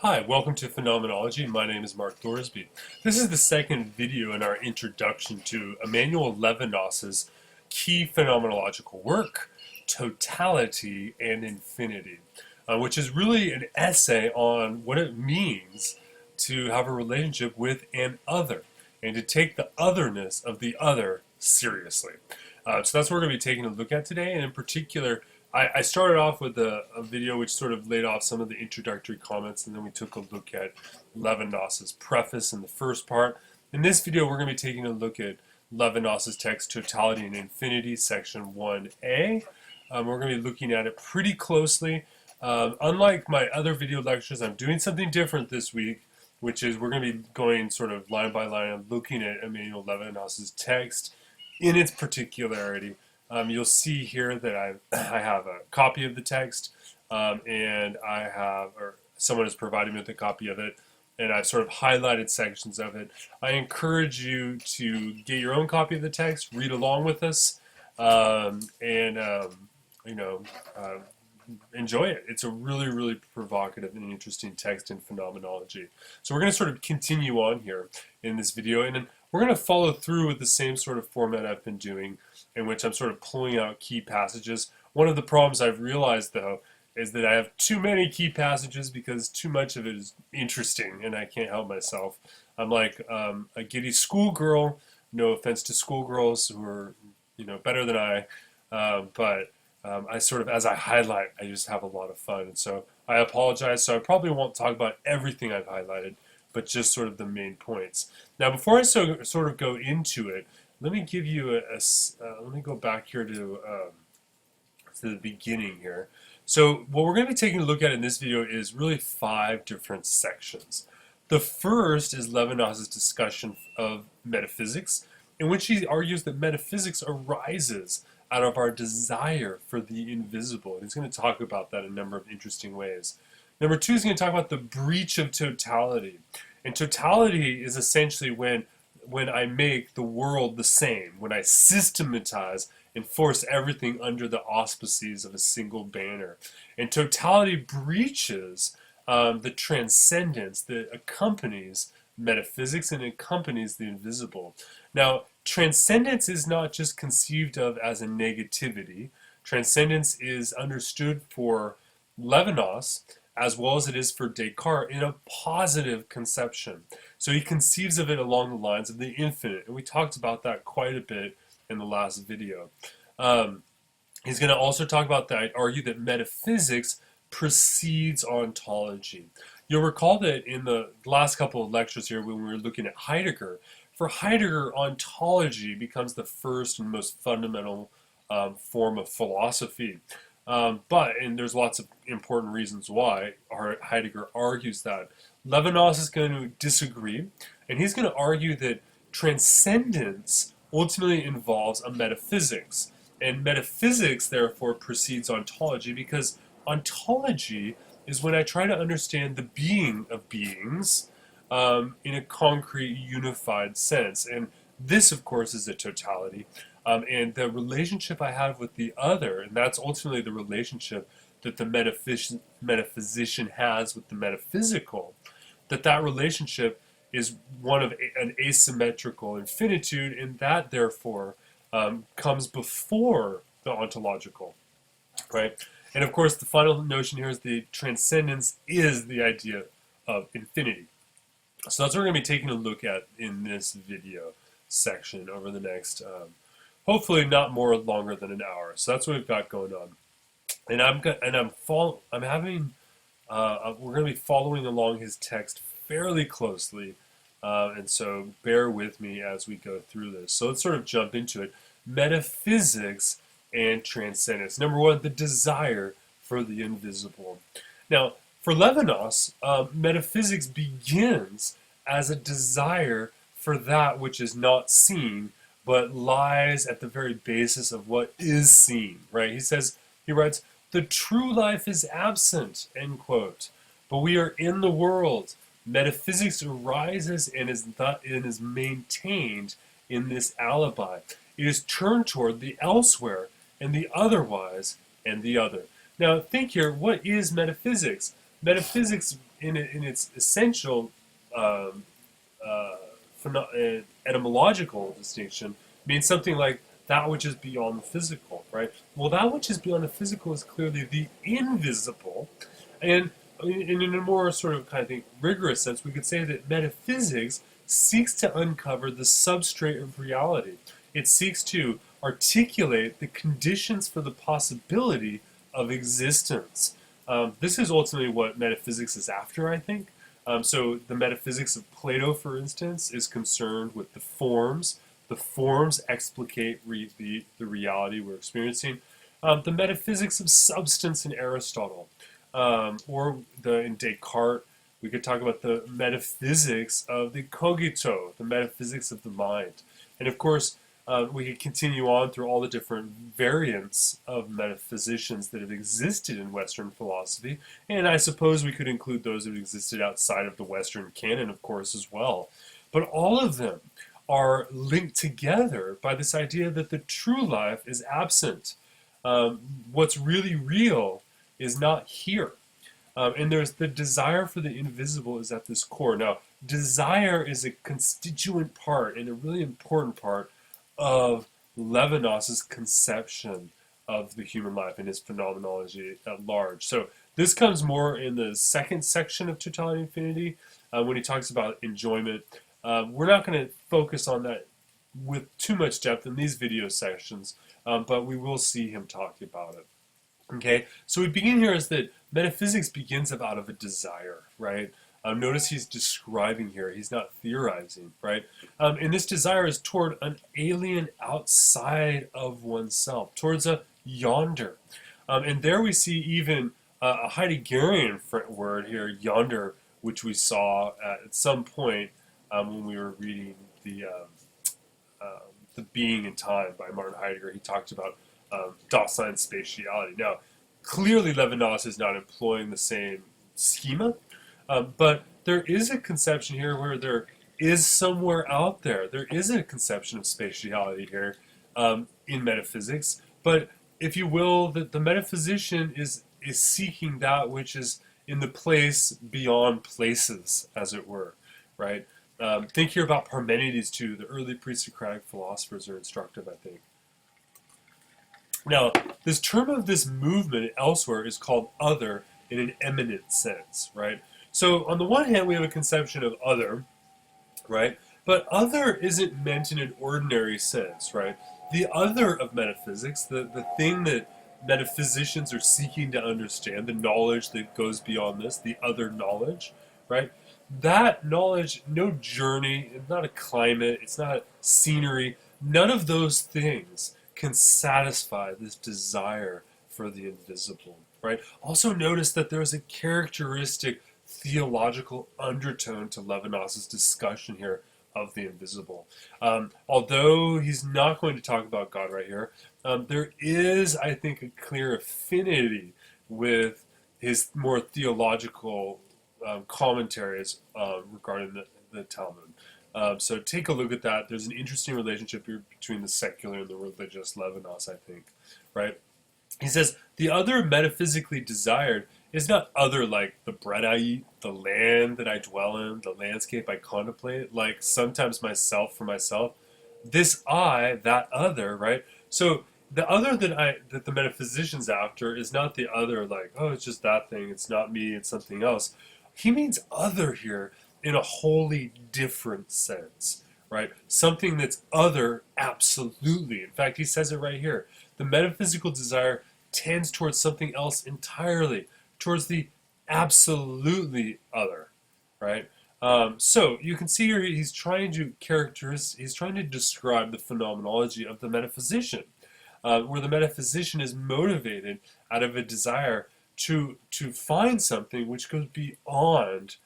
Hi, welcome to Phenomenology. My name is Mark Thorsby. This is the second video in our introduction to Emmanuel Levinas's key phenomenological work, Totality and Infinity, which is really an essay on what it means to have a relationship with an other and to take the otherness of the other seriously. So that's what we're going to be taking a look at today, and in particular, I started off with a video which sort of laid off some of the introductory comments, and then we took a look at Levinas's preface in the first part. In this video, we're going to be taking a look at Levinas's text, Totality and Infinity, section 1a. We're going to be looking at it pretty closely. Unlike my other video lectures, I'm doing something different this week, which is we're going to be going sort of line by line and looking at Emmanuel Levinas's text in its particularity. You'll see here that I have a copy of the text, and someone has provided me with a copy of it, and I've sort of highlighted sections of it. I encourage you to get your own copy of the text, read along with us, and enjoy it. It's a really, really provocative and interesting text in phenomenology. So we're going to sort of continue on here in this video, and then we're going to follow through with the same sort of format I've been doing, in which I'm sort of pulling out key passages. One of the problems I've realized, though, is that I have too many key passages because too much of it is interesting, and I can't help myself. I'm like a giddy schoolgirl. No offense to schoolgirls who are, better than I, but I sort of, as I highlight, I just have a lot of fun. And so I apologize. So I probably won't talk about everything I've highlighted, but just sort of the main points. Now, before I sort of go into it, let me give you let me go back here to the beginning here. So what we're going to be taking a look at in this video is really 5 different sections. The first is Levinas's discussion of metaphysics, in which he argues that metaphysics arises out of our desire for the invisible. And he's going to talk about that in a number of interesting ways. Number 2 is going to talk about the breach of totality. And totality is essentially when I make the world the same, when I systematize and force everything under the auspices of a single banner. And totality breaches the transcendence that accompanies metaphysics and accompanies the invisible. Now, transcendence is not just conceived of as a negativity. Transcendence is understood for Levinas as well as it is for Descartes in a positive conception. So he conceives of it along the lines of the infinite, and we talked about that quite a bit in the last video. He's going to also talk about that, argue that metaphysics precedes ontology. You'll recall that in the last couple of lectures here when we were looking at Heidegger, for Heidegger, ontology becomes the first and most fundamental form of philosophy. And there's lots of important reasons why Heidegger argues that. Levinas is going to disagree, and he's going to argue that transcendence ultimately involves a metaphysics. And metaphysics, therefore, precedes ontology, because ontology is when I try to understand the being of beings in a concrete, unified sense. And this, of course, is a totality. And the relationship I have with the other, and that's ultimately the relationship that the metaphysician has with the metaphysical, that relationship is one of an asymmetrical infinitude, and that, therefore, comes before the ontological, right? And, of course, the final notion here is the transcendence is the idea of infinity. So that's what we're going to be taking a look at in this video section over the next hopefully not longer than an hour. So that's what we've got going on, and we're going to be following along his text fairly closely, and so bear with me as we go through this. So let's sort of jump into it. Metaphysics and transcendence. Number 1, the desire for the invisible. Now, for Levinas, metaphysics begins as a desire for that which is not seen, but lies at the very basis of what is seen, right? He writes, the true life is absent, end quote. But we are in the world. Metaphysics arises and is maintained in this alibi. It is turned toward the elsewhere and the otherwise and the other. Now think here, what is metaphysics? metaphysics, in its essential um, etymological distinction, means something like that which is beyond the physical, right? Well, that which is beyond the physical is clearly the invisible, and in a more sort of kind of think rigorous sense, we could say that metaphysics seeks to uncover the substrate of reality. It seeks to articulate the conditions for the possibility of existence. This is ultimately what metaphysics is after, I think. So the metaphysics of Plato, for instance, is concerned with the forms. The forms explicate the reality we're experiencing. The metaphysics of substance in Aristotle, or in Descartes, we could talk about the metaphysics of the cogito, the metaphysics of the mind. And of course, we could continue on through all the different variants of metaphysicians that have existed in Western philosophy, and I suppose we could include those that existed outside of the Western canon, of course, as well. But all of them are linked together by this idea that the true life is absent. What's really real is not here. And there's the desire for the invisible is at this core. Now, desire is a constituent part and a really important part of Levinas's conception of the human life and his phenomenology at large. So this comes more in the second section of Totality of Infinity when he talks about enjoyment. We're not going to focus on that with too much depth in these video sessions, but we will see him talking about it. Okay, so we begin here is that metaphysics begins out of a desire, right? Notice he's describing here, he's not theorizing, right? And this desire is toward an alien outside of oneself, towards a yonder. And there we see even a Heideggerian word here, yonder, which we saw at some point when we were reading the Being in Time by Martin Heidegger. He talked about Dasein spatiality. Now, clearly Levinas is not employing the same schema, but there is a conception here where there is somewhere out there. There is a conception of spatiality here in metaphysics, but if you will, the metaphysician is seeking that which is in the place beyond places, as it were, right? Think here about Parmenides too. The early pre-Socratic philosophers are instructive, I think. Now, this term of this movement elsewhere is called other in an eminent sense, right? So on the one hand, we have a conception of other, right? But other isn't meant in an ordinary sense, right? The other of metaphysics, the thing that metaphysicians are seeking to understand, the knowledge that goes beyond this, the other knowledge, right? That knowledge, no journey, it's not a climate, it's not scenery, none of those things can satisfy this desire for the invisible, right? Also notice that there is a characteristic theological undertone to Levinas's discussion here of the invisible. Although he's not going to talk about God right here, there is, I think, a clear affinity with his more theological commentaries regarding the Talmud. So take a look at that. There's an interesting relationship here between the secular and the religious Levinas, I think, right? He says, the other metaphysically desired is not other like the bread I eat, the land that I dwell in, the landscape I contemplate, like sometimes myself for myself. This I, that other, right? So the other that the metaphysician's after is not the other like, oh, it's just that thing, it's not me, it's something else. He means other here in a wholly different sense, right? Something that's other, absolutely. In fact, he says it right here. The metaphysical desire tends towards something else entirely, towards the absolutely other, right? So you can see here he's trying to describe the phenomenology of the metaphysician, where the metaphysician is motivated out of a desire to find something which goes beyond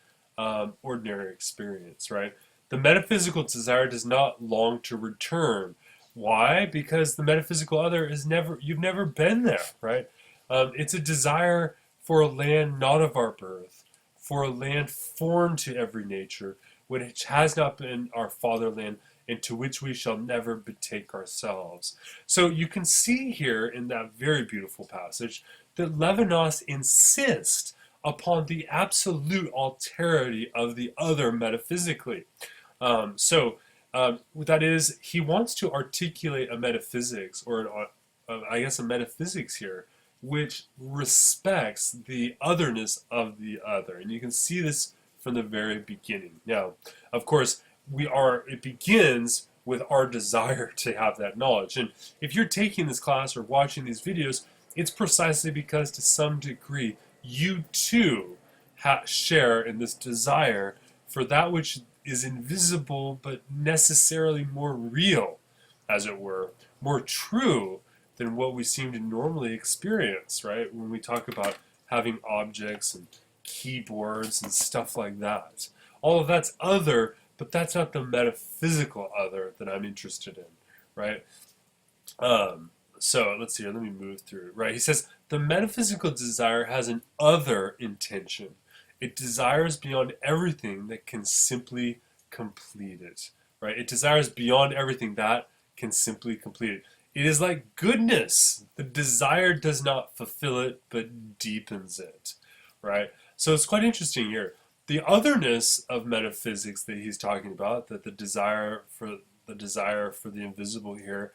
ordinary experience, right? The metaphysical desire does not long to return. Why? Because the metaphysical other is you've never been there, right? It's a desire for a land not of our birth, for a land foreign to every nature, which has not been our fatherland, and to which we shall never betake ourselves. So you can see here in that very beautiful passage that Levinas insists upon the absolute alterity of the other metaphysically. That is, he wants to articulate a metaphysics, or I guess a metaphysics here, which respects the otherness of the other. And you can see this from the very beginning. Now, of course, it begins with our desire to have that knowledge. And if you're taking this class or watching these videos, it's precisely because to some degree you too share in this desire for that which is invisible but necessarily more real, as it were, more true than what we seem to normally experience, right? When we talk about having objects and keyboards and stuff like that. All of that's other, but that's not the metaphysical other that I'm interested in, right? So let's see here, let me move through, right? He says, the metaphysical desire has an other intention. It desires beyond everything that can simply complete it, right? It desires beyond everything that can simply complete it. It is like goodness. The desire does not fulfill it, but deepens it, right? So it's quite interesting here. The otherness of metaphysics that he's talking about, that the desire for the invisible here,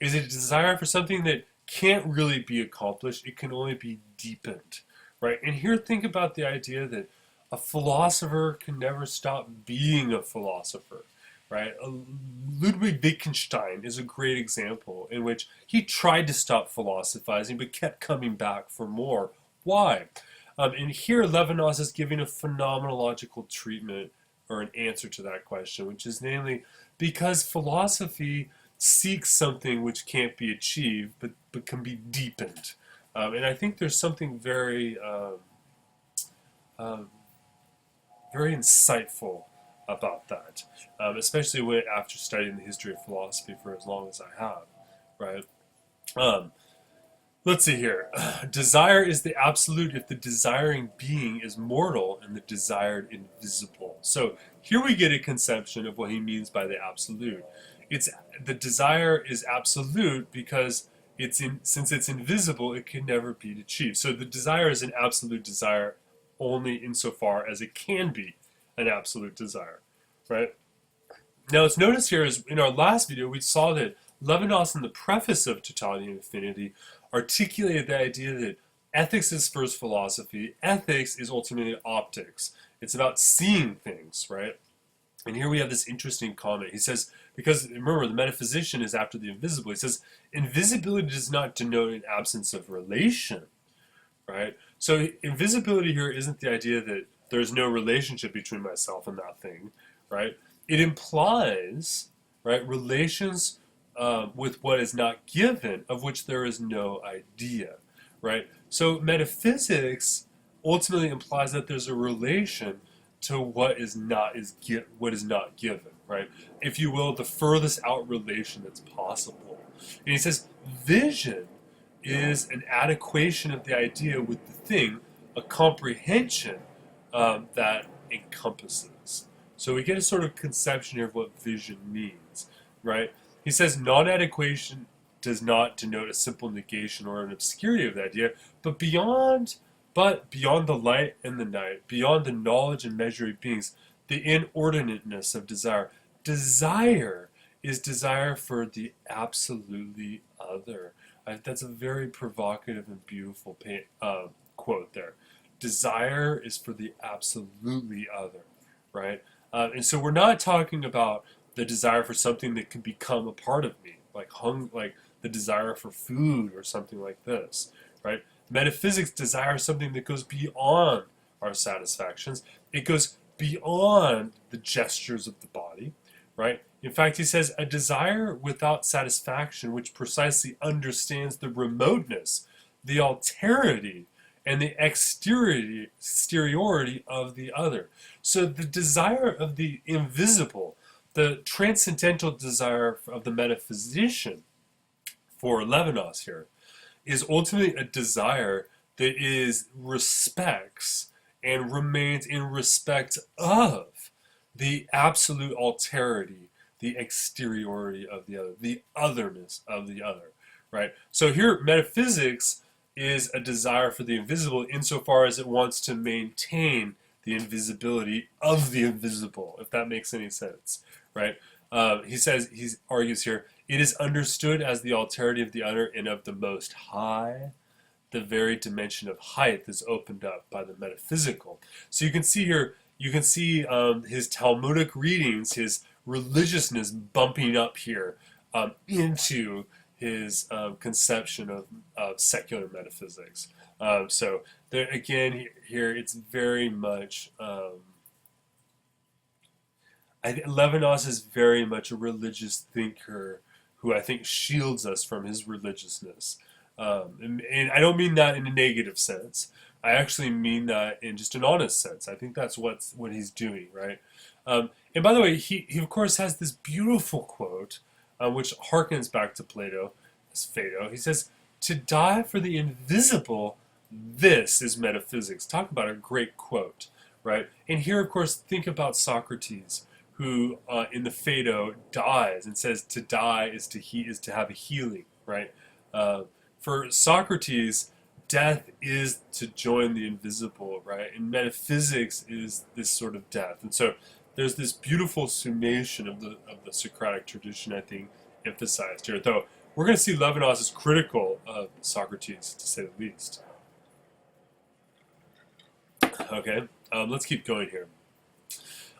is a desire for something that can't really be accomplished. It can only be deepened, right? And here, think about the idea that a philosopher can never stop being a philosopher, right? Ludwig Wittgenstein is a great example in which he tried to stop philosophizing but kept coming back for more. Why? And here Levinas is giving a phenomenological treatment or an answer to that question, which is namely because philosophy seeks something which can't be achieved but can be deepened. And I think there's something very very insightful about that, especially after studying the history of philosophy for as long as I have, right? Let's see here. Desire is the absolute if the desiring being is mortal and the desired invisible. So here we get a conception of what he means by the absolute. The desire is absolute because since it's invisible, it can never be achieved. So the desire is an absolute desire only insofar as it can be an absolute desire, right? Now, let's notice here is in our last video we saw that Levinas, in the preface of Totality of Infinity, articulated the idea that ethics is first philosophy. Ethics is ultimately optics. It's about seeing things, right? And here we have this interesting comment. He says, because remember, the metaphysician is after the invisible. He says, invisibility does not denote an absence of relation, right? So invisibility here isn't the idea that there's no relationship between myself and that thing, right? It implies, right, relations with what is not given, of which there is no idea, right? So metaphysics ultimately implies that there's a relation to what is not given, right? If you will, the furthest out relation that's possible. And he says vision is an adequation of the idea with the thing, a comprehension that encompasses. So we get a sort of conception here of what vision means, right? He says non-adequation does not denote a simple negation or an obscurity of the idea, but beyond the light and the night, beyond the knowledge and measure of beings, the inordinateness of desire. Desire is desire for the absolutely other. That's a very provocative and beautiful quote there. Desire is for the absolutely other, right? And so we're not talking about the desire for something that can become a part of me, like the desire for food or something like this, right? Metaphysics desires something that goes beyond our satisfactions. It goes beyond the gestures of the body, right? In fact, he says, a desire without satisfaction, which precisely understands the remoteness, the alterity, and the exteriority of the other. So the desire of the invisible, the transcendental desire of the metaphysician, for Levinas here, is ultimately a desire that respects and remains in respect of the absolute alterity, the exteriority of the other, the otherness of the other, right? So here, metaphysics is a desire for the invisible insofar as it wants to maintain the invisibility of the invisible, if that makes any sense, right? He argues here, it is understood as the alterity of the utter and of the most high. The very dimension of height is opened up by the metaphysical. So you can see here, his Talmudic readings, his religiousness bumping up here into his conception of secular metaphysics. So there again, here it's very much. Levinas is very much a religious thinker who I think shields us from his religiousness. And I don't mean that in a negative sense. I actually mean that in just an honest sense. I think that's what he's doing, right? And by the way, he of course has this beautiful quote, which harkens back to Plato, as Phaedo. He says, "To die for the invisible, this is metaphysics." Talk about a great quote, right? And here, of course, think about Socrates, who in the Phaedo dies and says to die is to have a healing, right? For Socrates, death is to join the invisible, right? And metaphysics is this sort of death. And so there's this beautiful summation of the Socratic tradition, I think, emphasized here. Though we're going to see Levinas is critical of Socrates, to say the least. Okay, let's keep going here.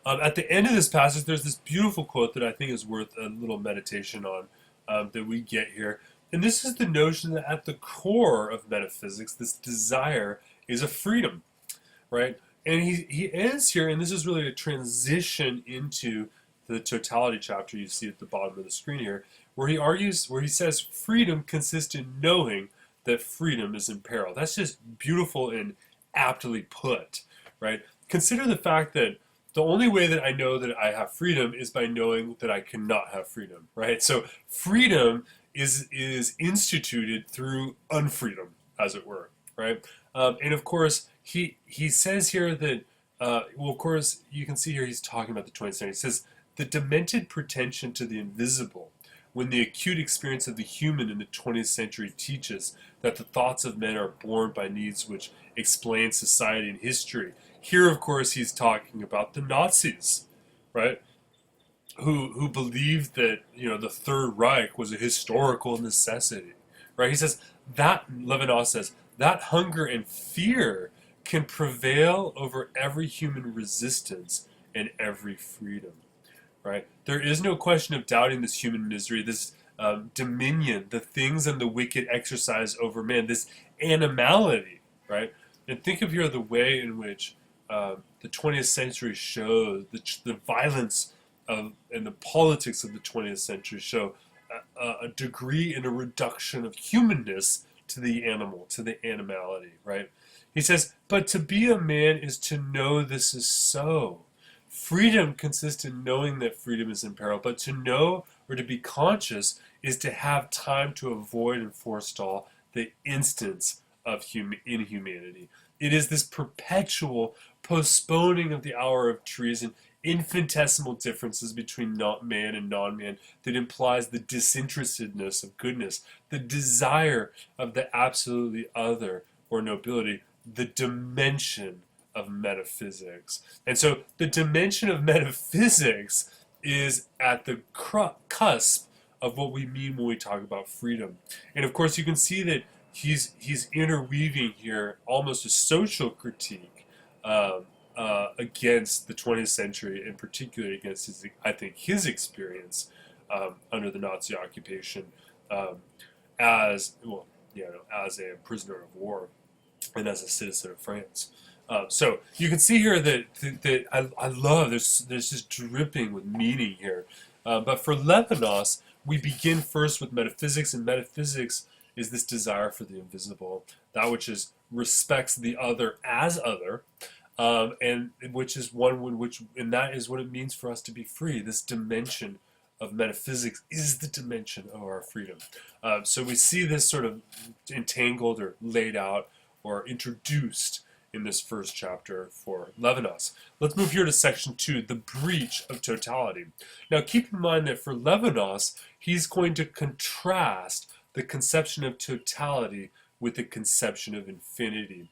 At the end of this passage, there's this beautiful quote that I think is worth a little meditation on that we get here. And this is the notion that at the core of metaphysics, this desire is a freedom, right? And he ends here, and this is really a transition into the totality chapter you see at the bottom of the screen here, where he says freedom consists in knowing that freedom is in peril. That's just beautiful and aptly put, right? Consider the fact that the only way that I know that I have freedom is by knowing that I cannot have freedom, right? So freedom is instituted through unfreedom, as it were, right? And of course, he says here that, well, of course, you can see here he's talking about the 20th century. He says, the demented pretension to the invisible, when the acute experience of the human in the 20th century teaches that the thoughts of men are born by needs which explain society and history. Here, of course, he's talking about the Nazis, right? Who believed that, the Third Reich was a historical necessity, right? He says that, Levinas says, that hunger and fear can prevail over every human resistance and every freedom, right? There is no question of doubting this human misery, this dominion, the things and the wicked exercise over man, this animality, right? And think of here the way in which the 20th century shows the violence and the politics of the 20th century show a degree and a reduction of humanness to the animal, to the animality, right? He says, but to be a man is to know this is so. Freedom consists in knowing that freedom is in peril, but to know or to be conscious is to have time to avoid and forestall the instance of inhumanity. It is this perpetual postponing of the hour of treason, infinitesimal differences between man and non-man that implies the disinterestedness of goodness, the desire of the absolutely other or nobility, the dimension of metaphysics. And so the dimension of metaphysics is at the cusp of what we mean when we talk about freedom. And of course you can see that he's interweaving here almost a social critique against the 20th century, and particularly against his experience under the Nazi occupation as a prisoner of war and as a citizen of France. So you can see here that I love there's just dripping with meaning here. But for Levinas, we begin first with metaphysics, and metaphysics is this desire for the invisible, that which respects the other as other. And which is and that is what it means for us to be free. This dimension of metaphysics is the dimension of our freedom. So we see this sort of entangled or laid out or introduced in this first chapter for Levinas. Let's move here to section 2, the breach of totality. Now keep in mind that for Levinas, he's going to contrast the conception of totality with the conception of infinity.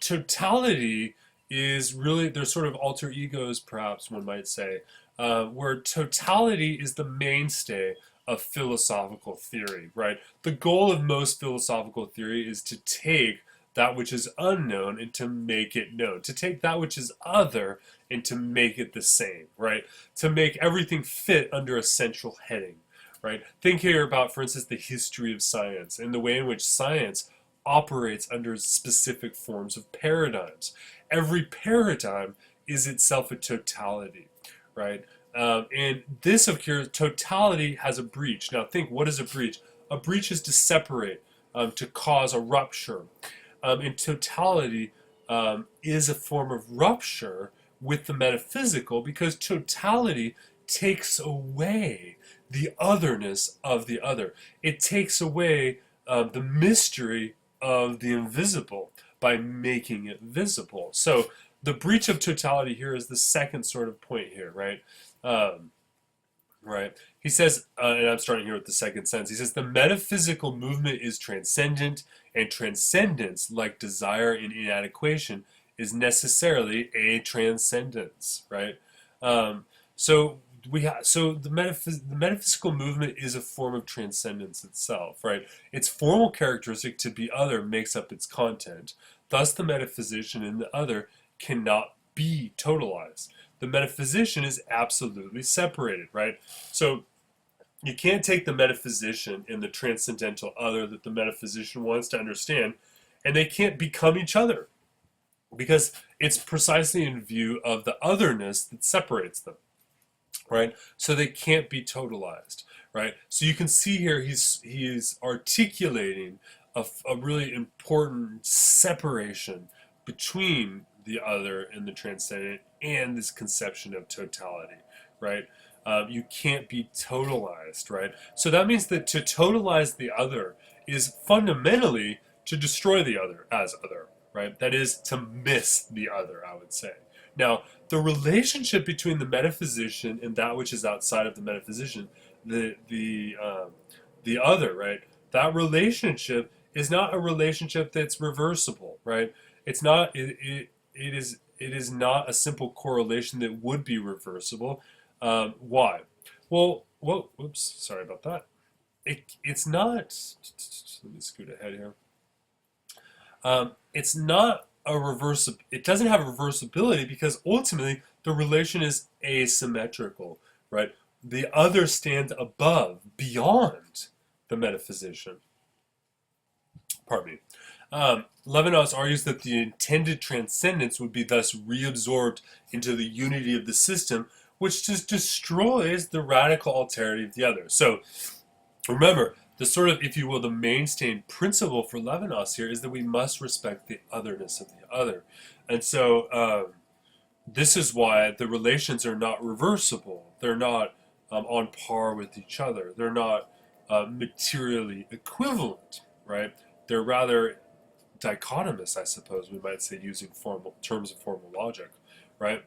Totality is really, they're sort of alter egos, perhaps one might say, where totality is the mainstay of philosophical theory, right? The goal of most philosophical theory is to take that which is unknown and to make it known, to take that which is other and to make it the same, right? To make everything fit under a central heading, right? Think here about, for instance, the history of science and the way in which science operates under specific forms of paradigms. Every paradigm is itself a totality, right? And this, of course, totality has a breach. Now think, what is a breach? A breach is to separate, to cause a rupture. And totality is a form of rupture with the metaphysical, because totality takes away the otherness of the other. It takes away the mystery of the invisible by making it visible. So the breach of totality here is the second sort of point here, right? Right. He says, and I'm starting here with the second sentence. He says, the metaphysical movement is transcendent, and transcendence, like desire and inadequation, is necessarily a transcendence, right? So the metaphysical movement is a form of transcendence itself, right? Its formal characteristic to be other makes up its content. Thus, the metaphysician and the other cannot be totalized. The metaphysician is absolutely separated, right? So you can't take the metaphysician and the transcendental other that the metaphysician wants to understand, and they can't become each other, because it's precisely in view of the otherness that separates them, right? So they can't be totalized, right? So you can see here he's articulating a really important separation between the other and the transcendent and this conception of totality, right? You can't be totalized, right? So that means that to totalize the other is fundamentally to destroy the other as other, right? That is to miss the other, I would say. Now, the relationship between the metaphysician and that which is outside of the metaphysician, the other, right? That relationship is not a relationship that's reversible, right? It's not. It is not a simple correlation that would be reversible. Why? Well, whoops, sorry about that. It's not. Let me scoot ahead here. It's not a reversible. It doesn't have reversibility because ultimately the relation is asymmetrical, right? The other stands above, beyond the metaphysician. Pardon me. Levinas argues that the intended transcendence would be thus reabsorbed into the unity of the system, which just destroys the radical alterity of the other. So remember, the sort of, if you will, the mainstay principle for Levinas here is that we must respect the otherness of the other. And so this is why the relations are not reversible. They're not on par with each other. They're not materially equivalent, right? They're rather dichotomous, I suppose we might say, using terms of formal logic, right?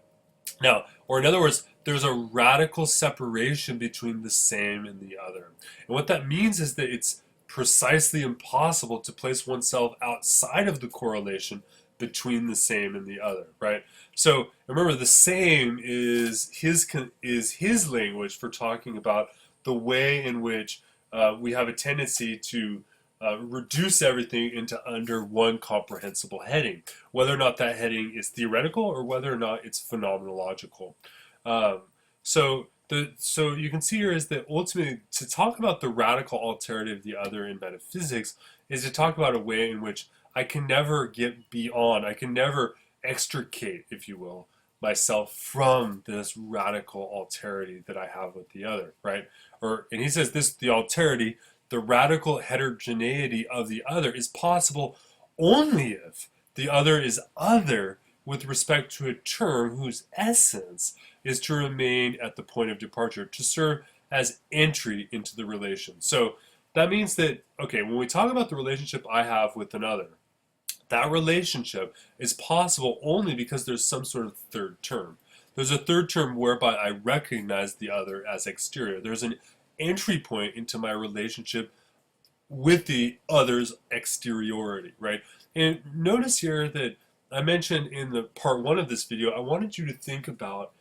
Now, or in other words, there's a radical separation between the same and the other. And what that means is that it's precisely impossible to place oneself outside of the correlation between the same and the other, right? So remember, the same is his language for talking about the way in which we have a tendency to reduce everything into under one comprehensible heading, whether or not that heading is theoretical or whether or not it's phenomenological. So you can see here is that ultimately to talk about the radical alterity of the other in metaphysics is to talk about a way in which I can never get beyond, I can never extricate, if you will, myself from this radical alterity that I have with the other, right? And he says this, the alterity, the radical heterogeneity of the other is possible only if the other is other with respect to a term whose essence is to remain at the point of departure, to serve as entry into the relation. So that means that, okay, when we talk about the relationship I have with another, that relationship is possible only because there's some sort of third term. There's a third term whereby I recognize the other as exterior. There's an entry point into my relationship with the other's exteriority, right? And notice here that I mentioned in the part one of this video, I wanted you to think about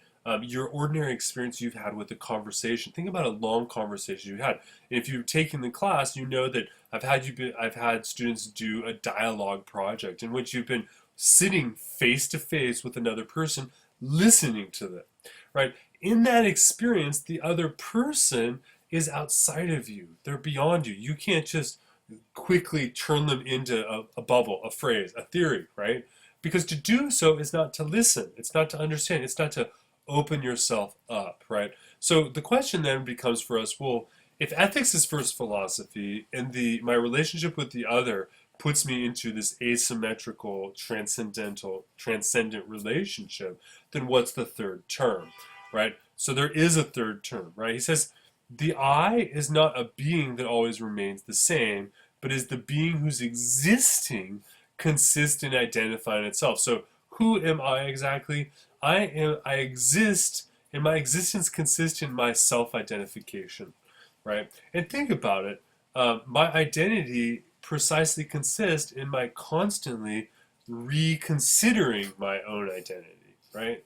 your ordinary experience you've had with a conversation. Think about a long conversation you had. And if you've taken the class, you know that I've had students do a dialogue project in which you've been sitting face to face with another person, listening to them, right? In that experience, the other person is outside of you. They're beyond you. You can't just quickly turn them into a bubble, a phrase, a theory, right? Because to do so is not to listen. It's not to understand. It's not to open yourself up, right? So the question then becomes for us, well, if ethics is first philosophy and my relationship with the other puts me into this asymmetrical, transcendent relationship, then what's the third term, right? So there is a third term, right? He says, the I is not a being that always remains the same, but is the being whose existing consists in identifying itself. So who am I exactly? I exist, and my existence consists in my self-identification, right? And think about it. My identity precisely consists in my constantly reconsidering my own identity, right?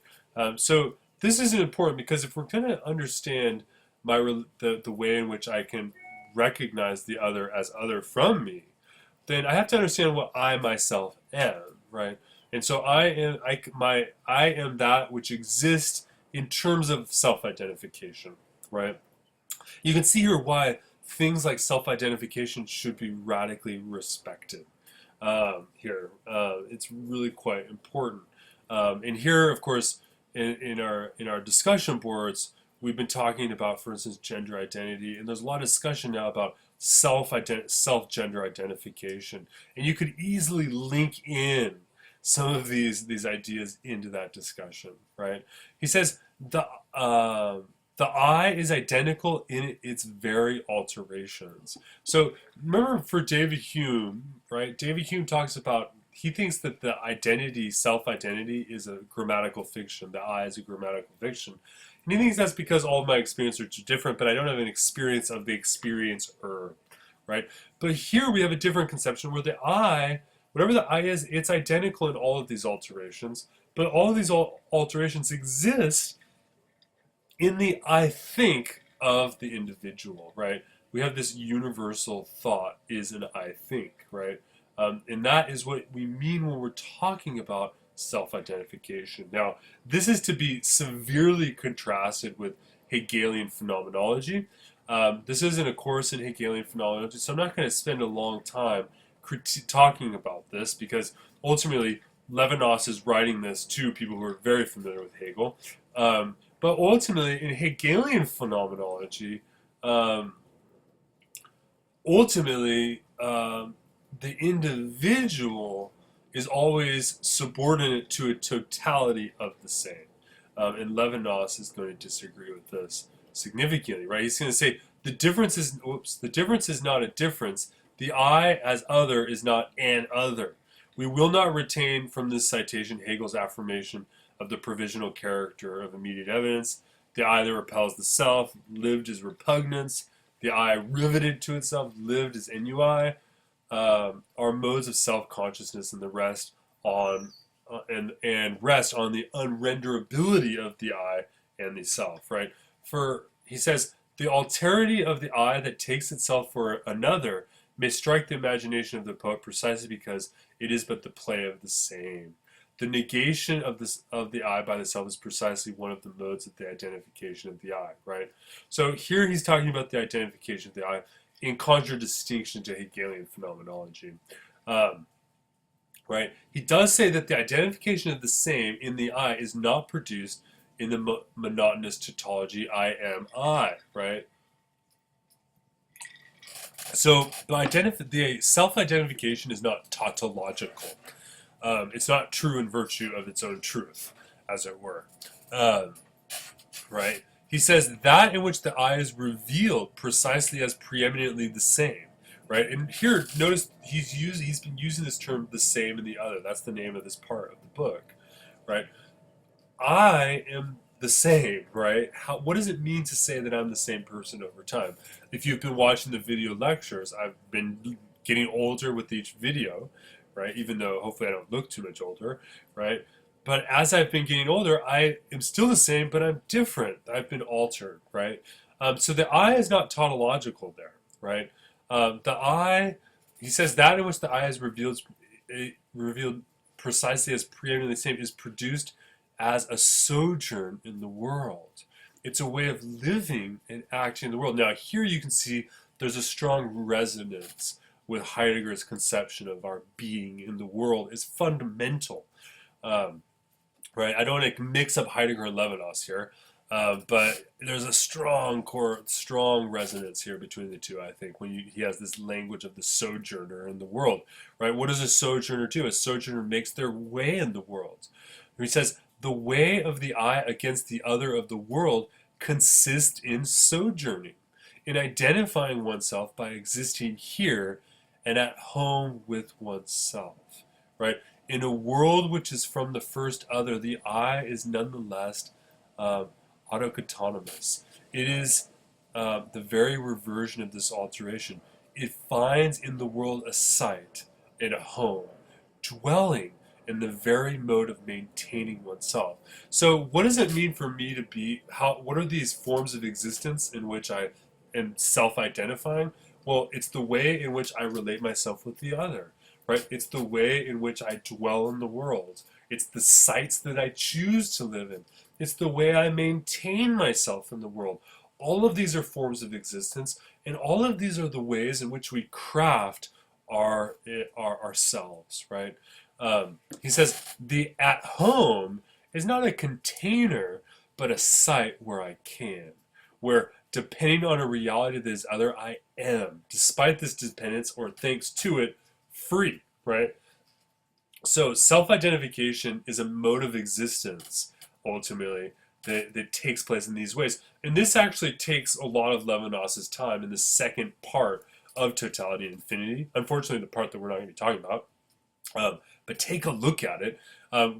So this is important because if we're going to understand the way in which I can recognize the other as other from me, then I have to understand what I myself am, right? And so I am that which exists in terms of self-identification, right? You can see here why things like self-identification should be radically respected. It's really quite important. And here, of course, in our discussion boards, we've been talking about, for instance, gender identity, and there's a lot of discussion now about self-gender identification, and you could easily link in some of these ideas into that discussion, right? He says the I is identical in its very alterations. So remember, for David Hume, right? David Hume talks about, he thinks that the identity, self-identity, is a grammatical fiction. The I is a grammatical fiction. And he thinks that's because all of my experiences are different, but I don't have an experience of the experiencer, right? But here we have a different conception where the I, whatever the I is, it's identical in all of these alterations, but all of these alterations exist in the I think of the individual, right? We have this universal thought is an I think, right? And that is what we mean when we're talking about self-identification. Now, this is to be severely contrasted with Hegelian phenomenology. This isn't a course in Hegelian phenomenology, so I'm not going to spend a long time talking about this because ultimately Levinas is writing this to people who are very familiar with Hegel. But ultimately, in Hegelian phenomenology, the individual is always subordinate to a totality of the same. And Levinas is going to disagree with this significantly, right? He's going to say the difference is not a difference. The I as other is not an other. We will not retain from this citation Hegel's affirmation of the provisional character of immediate evidence. The I that repels the self lived as repugnance. The I riveted to itself lived as ennui. Our modes of self-consciousness and the rest on and rest on the unrenderability of the I and the self, right? For he says the alterity of the I that takes itself for another may strike the imagination of the poet precisely because it is but the play of the same. The negation of the I by the self is precisely one of the modes of the identification of the I, right? So here he's talking about the identification of the I in contradistinction to Hegelian phenomenology. Right? He does say that the identification of the same in the I is not produced in the monotonous tautology I am I, right? So the self-identification is not tautological. It's not true in virtue of its own truth, as it were. Right? He says that in which the I is revealed precisely as preeminently the same, right? And here, notice he's been using this term the same and the other. That's the name of this part of the book, right? I am the same, right? What does it mean to say that I'm the same person over time? If you've been watching the video lectures, I've been getting older with each video, right? Even though hopefully I don't look too much older, right? But as I've been getting older, I am still the same, but I'm different. I've been altered, right? So the I is not tautological there, right? The I, he says that in which the I is revealed precisely as preeminently the same is produced as a sojourn in the world. It's a way of living and acting in the world. Now here you can see there's a strong resonance with Heidegger's conception of our being in the world is fundamental. Right? I don't want to mix up Heidegger and Levinas here, but there's a strong resonance here between the two. I think when he has this language of the sojourner in the world, right? What does a sojourner do? A sojourner makes their way in the world. He says the way of the I against the other of the world consists in sojourning, in identifying oneself by existing here and at home with oneself, right? In a world which is from the first other, the I is nonetheless autocotonomous. It is the very reversion of this alteration. It finds in the world a site and a home, dwelling in the very mode of maintaining oneself. So what does it mean for me to be, what are these forms of existence in which I am self-identifying? Well, it's the way in which I relate myself with the other, right? It's the way in which I dwell in the world. It's the sites that I choose to live in. It's the way I maintain myself in the world. All of these are forms of existence, and all of these are the ways in which we craft our ourselves, right? He says the at home is not a container, but a site where I can, where depending on a reality that is other, I am, despite this dependence or thanks to it, free, right? So self-identification is a mode of existence, ultimately, that takes place in these ways. And this actually takes a lot of Levinas's time in the second part of Totality of Infinity. Unfortunately, the part that we're not going to be talking about. But take a look at it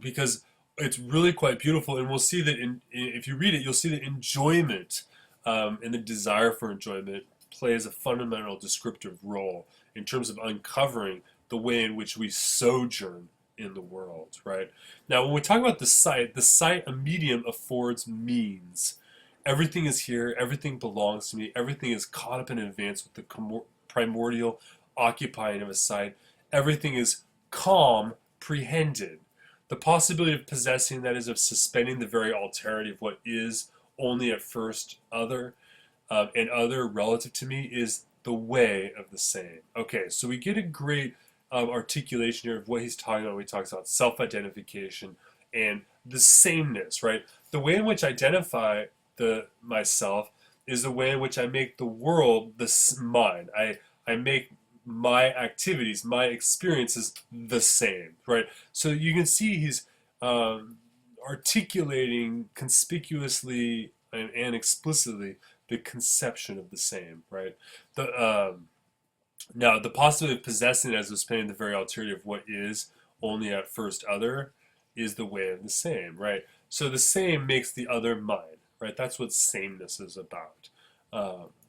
because it's really quite beautiful. And we'll see that if you read it, you'll see that enjoyment and the desire for enjoyment plays a fundamental descriptive role in terms of uncovering the way in which we sojourn in the world, right? Now, when we talk about the site, a medium affords means. Everything is here, everything belongs to me, everything is caught up in advance with the primordial occupying of a site. Everything is calm, prehended. The possibility of possessing, that is, of suspending the very alterity of what is only at first other, and other relative to me, is the way of the same. Okay, so we get a great articulation here of what he's talking about when he talks about self-identification and the sameness, right? The way in which I identify myself is the way in which I make the world mine. I make my activities, my experiences the same, right? So you can see he's articulating conspicuously and explicitly the conception of the same, right? Now, the possibility of possessing as of spending the very alterity of what is only at first other is the way of the same, right? So the same makes the other mine, right? That's what sameness is about.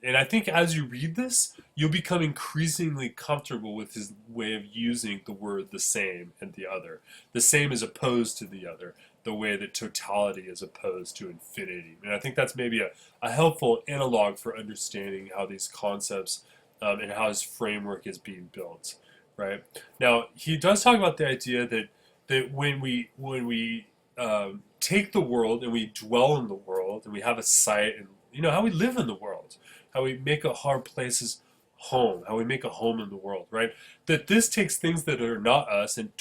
And I think as you read this, you'll become increasingly comfortable with his way of using the word the same and the other. The same is opposed to the other, the way that totality is opposed to infinity. And I think that's maybe a helpful analog for understanding how these concepts and how his framework is being built, right? Now, he does talk about the idea that when we take the world and we dwell in the world and we have a site and how we live in the world, how we make our places home, how we make a home in the world, right? That this takes things that are not us and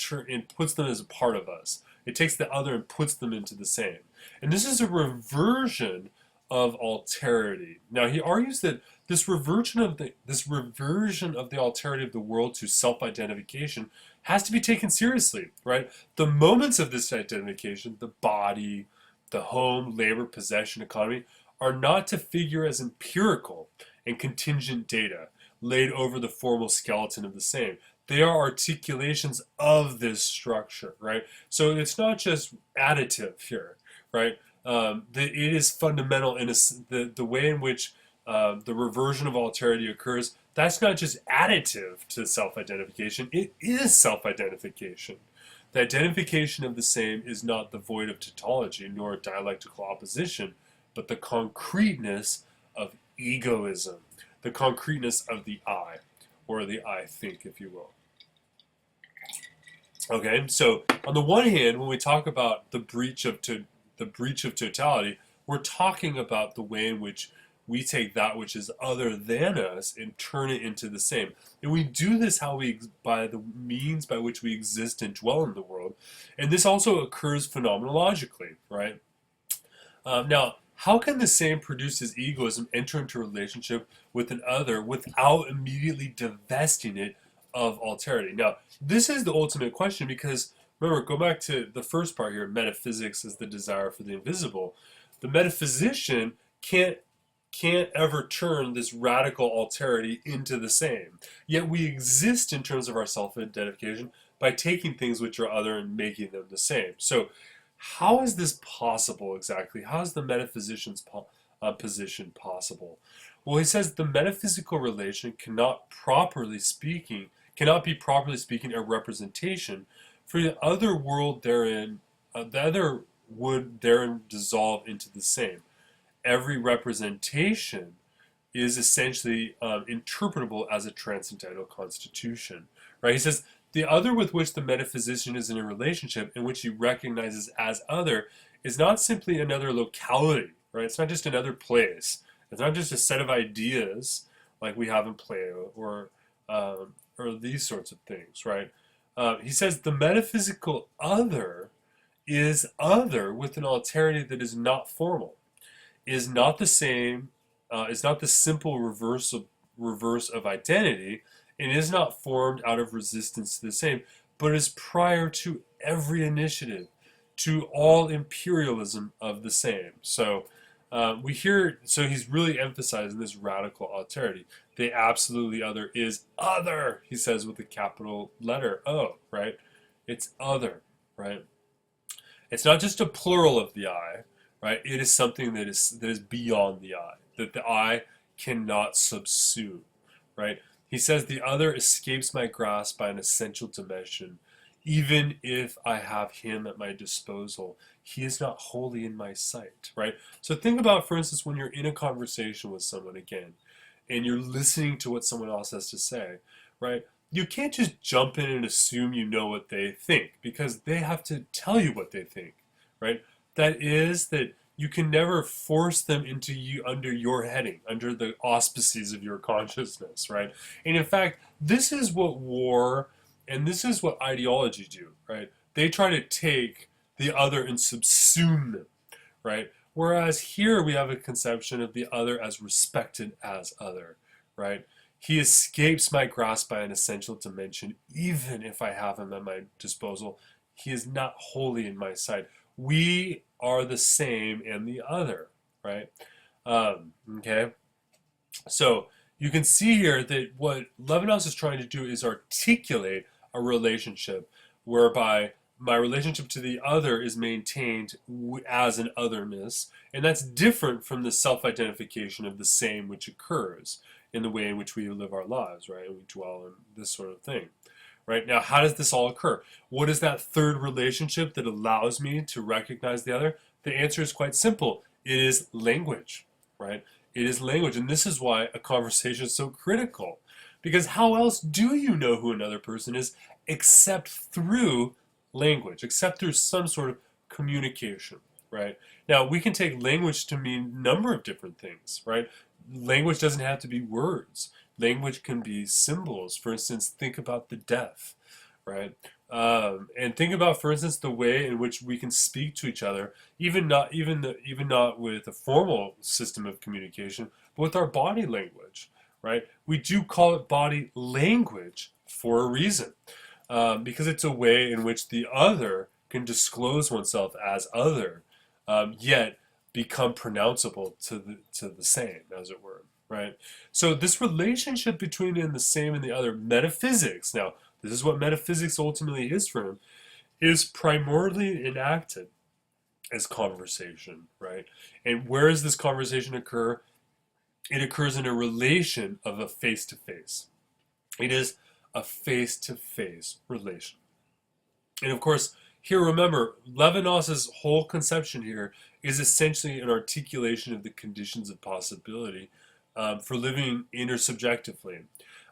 puts them as a part of us. It takes the other and puts them into the same. And this is a reversion of alterity. Now he argues that this reversion of the alterity of the world to self-identification has to be taken seriously, right? The moments of this identification, the body, the home, labor, possession, economy, are not to figure as empirical and contingent data laid over the formal skeleton of the same. They are articulations of this structure, right? So it's not just additive here, right? that it is fundamental in the way in which the reversion of alterity occurs. That's not just additive to self-identification, it is self-identification. The identification of the same is not the void of tautology, nor dialectical opposition, but the concreteness of egoism, the concreteness of the I, or the I think, if you will. Okay, so on the one hand, when we talk about the breach of totality, we're talking about the way in which we take that which is other than us and turn it into the same. And we do this by the means by which we exist and dwell in the world. And this also occurs phenomenologically, right? Now, how can the same produced as egoism enter into a relationship with an other without immediately divesting it of alterity? Now, this is the ultimate question because, remember, go back to the first part here, metaphysics is the desire for the invisible. The metaphysician can't ever turn this radical alterity into the same. Yet we exist in terms of our self-identification by taking things which are other and making them the same. So how is this possible exactly? How is the metaphysician's position possible? Well, he says the metaphysical relation cannot be properly speaking a representation, for the other world therein, the other would therein dissolve into the same. Every representation is essentially interpretable as a transcendental constitution, right? He says the other with which the metaphysician is in a relationship, in which he recognizes as other, is not simply another locality, right? It's not just another place. It's not just a set of ideas like we have in Plato or these sorts of things, right? He says the metaphysical other is other with an alterity that is not formal, is not the same, is not the simple reverse of identity, and is not formed out of resistance to the same, but is prior to every initiative, to all imperialism of the same. So so he's really emphasizing this radical alterity. The absolutely other is other, he says with a capital letter O, right? It's other, right? It's not just a plural of the I, right? It is something that is beyond the I, that the I cannot subsume, right? He says the other escapes my grasp by an essential dimension. Even if I have him at my disposal, he is not wholly in my sight, right? So think about, for instance, when you're in a conversation with someone again, and you're listening to what someone else has to say, right? You can't just jump in and assume you know what they think, because they have to tell you what they think, right? That is that you can never force them into you under your heading, under the auspices of your consciousness, right? And in fact, this is what war and this is what ideology do, right? They try to take the other and subsume them, right? Whereas here we have a conception of the other as respected as other, right? He escapes my grasp by an essential dimension, even if I have him at my disposal. He is not wholly in my sight. We are the same and the other, right? Okay? So you can see here that what Levinas is trying to do is articulate a relationship whereby my relationship to the other is maintained as an otherness, and that's different from the self-identification of the same which occurs in the way in which we live our lives, right? And we dwell in this sort of thing. Right? Now, how does this all occur? What is that third relationship that allows me to recognize the other? The answer is quite simple. It is language, right? It is language, and this is why a conversation is so critical. Because how else do you know who another person is except through language, except through some sort of communication, right? Now, we can take language to mean a number of different things, right? Language doesn't have to be words. Language can be symbols. For instance, think about the deaf, right? And think about, for instance, the way in which we can speak to each other, even not with a formal system of communication, but with our body language, right? We do call it body language for a reason, because it's a way in which the other can disclose oneself as other, yet become pronounceable to the same, as it were. Right? So this relationship between the same and the other, metaphysics, now this is what metaphysics ultimately is for him, is primordially enacted as conversation, right? And where does this conversation occur? It occurs in a relation of a face-to-face. It is a face-to-face relation. And of course, here remember, Levinas's whole conception here is essentially an articulation of the conditions of possibility for living intersubjectively.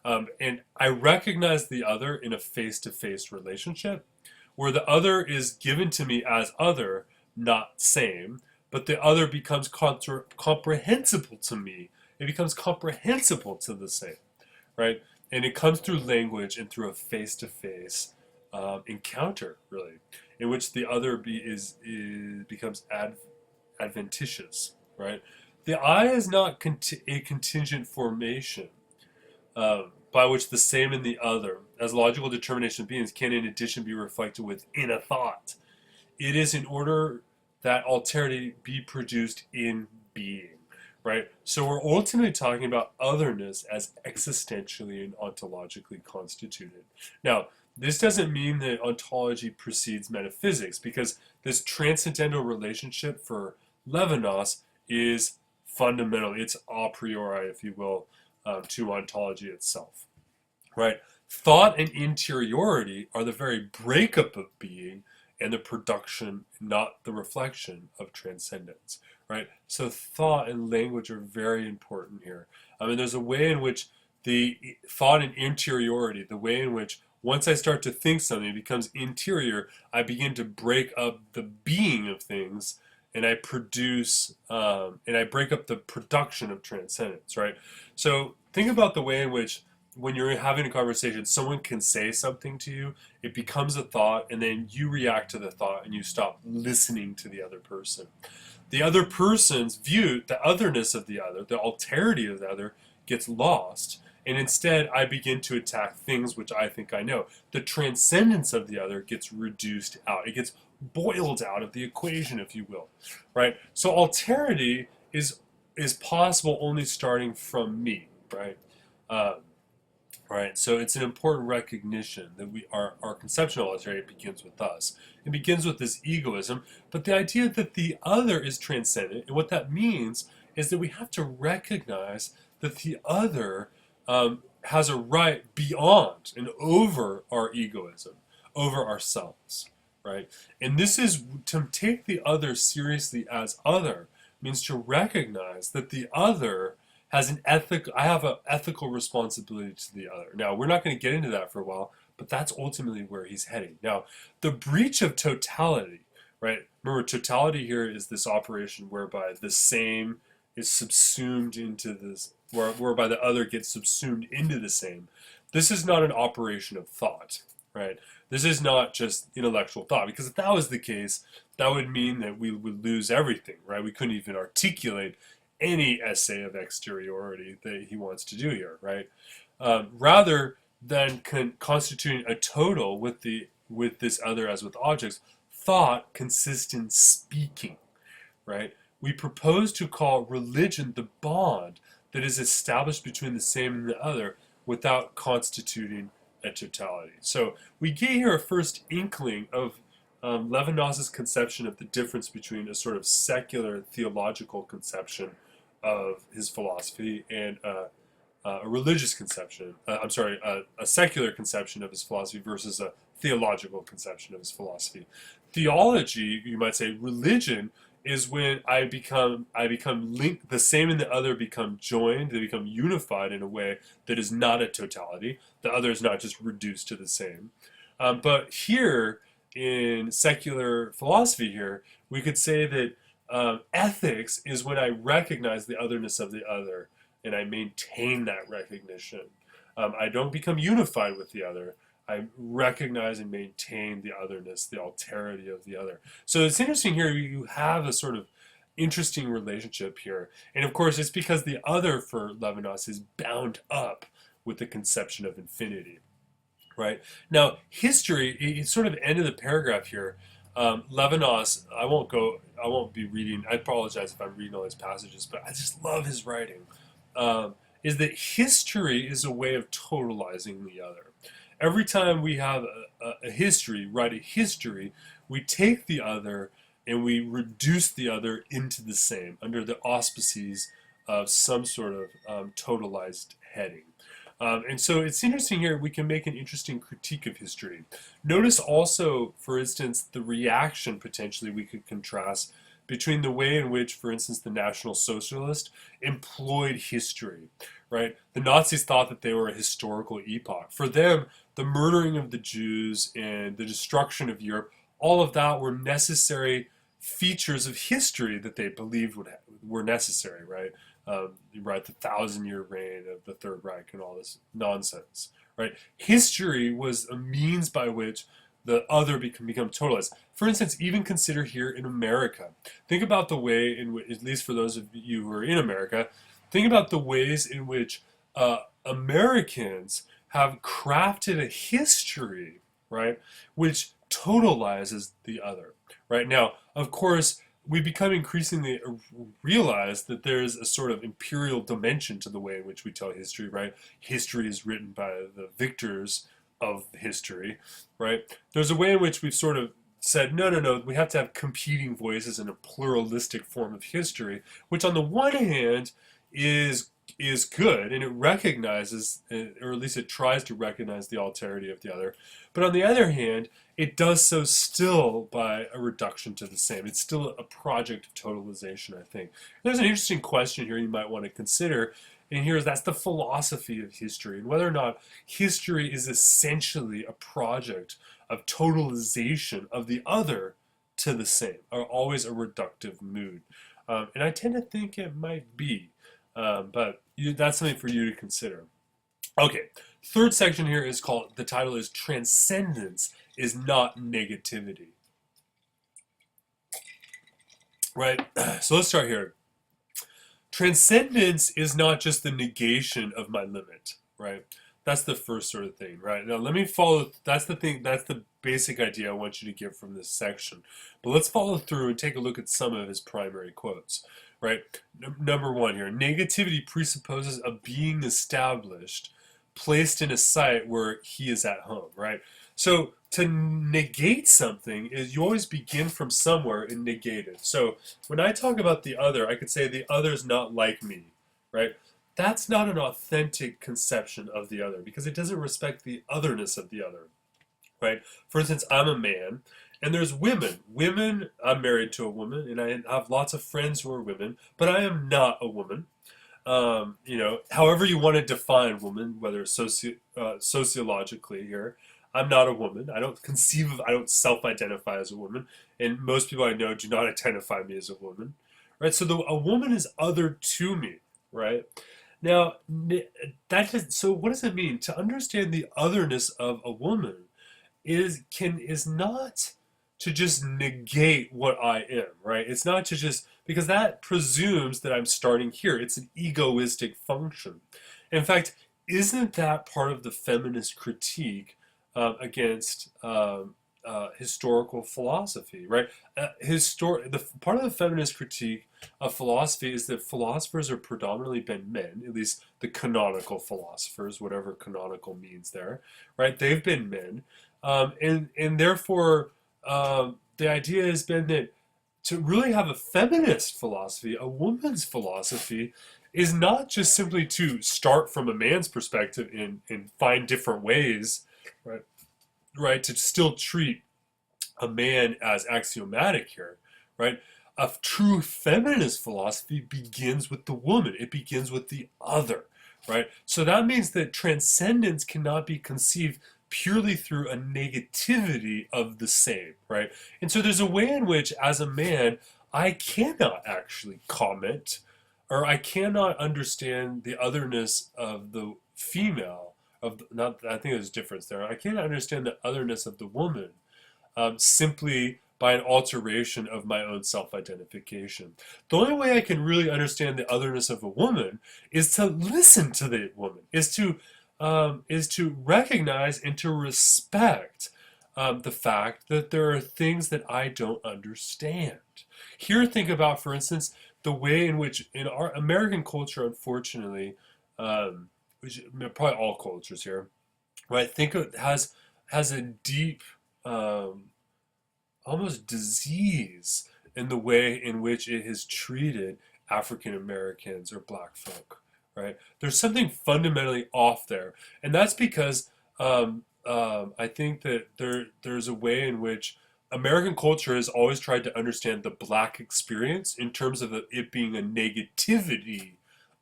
And I recognize the other in a face-to-face relationship, where the other is given to me as other, not same, but the other becomes comprehensible to me. It becomes comprehensible to the same, right? And it comes through language and through a face-to-face encounter, really, in which the other becomes adventitious, right? The I is not a contingent formation by which the same and the other, as logical determination of beings, can in addition be reflected within a thought. It is in order that alterity be produced in being, right? So we're ultimately talking about otherness as existentially and ontologically constituted. Now, this doesn't mean that ontology precedes metaphysics, because this transcendental relationship for Levinas is fundamental. It's a priori, if you will, to ontology itself, right? Thought and interiority are the very breakup of being and the production, not the reflection, of transcendence, right? So thought and language are very important here. I mean, there's a way in which the thought and interiority, the way in which once I start to think something, it becomes interior, I begin to break up the being of things, and I produce, and I break up the production of transcendence, right? So think about the way in which when you're having a conversation, someone can say something to you, it becomes a thought, and then you react to the thought, and you stop listening to the other person. The other person's view, the otherness of the other, the alterity of the other, gets lost, and instead I begin to attack things which I think I know. The transcendence of the other gets reduced out. It gets boiled out of the equation, if you will, right? So alterity is possible only starting from me, right? Right. So it's an important recognition that our conception of alterity begins with us. It begins with this egoism, but the idea that the other is transcendent, and what that means is that we have to recognize that the other has a right beyond and over our egoism, over ourselves, right? And this is to take the other seriously as other means to recognize that the other has I have an ethical responsibility to the other. Now, we're not going to get into that for a while, but that's ultimately where he's heading. Now, the breach of totality, right? Remember, totality here is this operation whereby the same is subsumed into this, whereby the other gets subsumed into the same. This is not an operation of thought, right? This is not just intellectual thought, because if that was the case, that would mean that we would lose everything, right? We couldn't even articulate any essay of exteriority that he wants to do here, right? Rather than constituting a total with this other as with objects, thought consists in speaking, right? We propose to call religion the bond that is established between the same and the other without constituting a totality. So we get here a first inkling of Levinas's conception of the difference between a sort of secular theological conception of his philosophy and a religious conception. A secular conception of his philosophy versus a theological conception of his philosophy. Theology, you might say, religion, is when I become linked. The same and the other become joined. They become unified in a way that is not a totality. The other is not just reduced to the same. But here in secular philosophy, here we could say that ethics is when I recognize the otherness of the other and I maintain that recognition. I don't become unified with the other. I recognize and maintain the otherness, the alterity of the other. So it's interesting here, you have a sort of interesting relationship here. And of course, it's because the other for Levinas is bound up with the conception of infinity, right? Now, history, it's sort of end of the paragraph here. Levinas, I won't be reading, I apologize if I'm reading all these passages, but I just love his writing, is that history is a way of totalizing the other. Every time we have a history, write a history, we take the other and we reduce the other into the same under the auspices of some sort of totalized heading. And so it's interesting here, we can make an interesting critique of history. Notice also, for instance, the reaction potentially we could contrast between the way in which, for instance, the National Socialist employed history, right? The Nazis thought that they were a historical epoch. For them, the murdering of the Jews and the destruction of Europe, all of that were necessary features of history that they believed were necessary, right? Right, the 1,000-year reign of the Third Reich and all this nonsense, right? History was a means by which the other can become totalized. For instance, even consider here in America. Think about the way in which, at least for those of you who are in America, think about the ways in which Americans have crafted a history, right, which totalizes the other, right? Now, of course, we become increasingly realize that there's a sort of imperial dimension to the way in which we tell history, right? History is written by the victors of history, right? There's a way in which we've sort of said, no, no, no, we have to have competing voices in a pluralistic form of history, which on the one hand is good, and it recognizes, or at least it tries to recognize the alterity of the other. But on the other hand, it does so still by a reduction to the same. It's still a project of totalization, I think. There's an interesting question here you might want to consider, and here is that's the philosophy of history, and whether or not history is essentially a project of totalization of the other to the same, or always a reductive mood. And I tend to think it might be. But that's something for you to consider. Okay, third section here is called, the title is Transcendence is Not Negativity. Right, so let's start here. Transcendence is not just the negation of my limit, right? That's the first sort of thing, right? Now let me follow, that's the thing, that's the basic idea I want you to get from this section. But let's follow through and take a look at some of his primary quotes, right? Number one here, negativity presupposes a being established, placed in a site where he is at home, right? So to negate something is you always begin from somewhere and negate it. So when I talk about the other, I could say the other's not like me, right? That's not an authentic conception of the other because it doesn't respect the otherness of the other, right? For instance, I'm a man and there's women. I'm married to a woman and I have lots of friends who are women, but I am not a woman. However you want to define woman, whether sociologically here, I'm not a woman. I don't self-identify as a woman, and most people I know do not identify me as a woman, right? So a woman is other to me, right? Now, so what does it mean? To understand the otherness of a woman is not to just negate what I am, right? It's not to just, because that presumes that I'm starting here. It's an egoistic function. In fact, isn't that part of the feminist critique against historical philosophy, right? Part of the feminist critique of philosophy is that philosophers have predominantly been men, at least the canonical philosophers, whatever canonical means there, right? They've been men, and therefore the idea has been that to really have a feminist philosophy, a woman's philosophy, is not just simply to start from a man's perspective and find different ways, right? Right, to still treat a man as axiomatic here, right? A true feminist philosophy begins with the woman. It begins with the other, right? So that means that transcendence cannot be conceived purely through a negativity of the same, right? And so there's a way in which, as a man, I cannot actually comment, or I cannot understand the otherness of the female, I think there's a difference there. I can't understand the otherness of the woman simply by an alteration of my own self-identification. The only way I can really understand the otherness of a woman is to listen to the woman, is to recognize and to respect the fact that there are things that I don't understand. Here, think about, for instance, the way in which in our American culture, unfortunately, which probably all cultures here, right? Think of has a deep, almost disease in the way in which it has treated African Americans or black folk, right? There's something fundamentally off there. And that's because I think that there's a way in which American culture has always tried to understand the black experience in terms of it being a negativity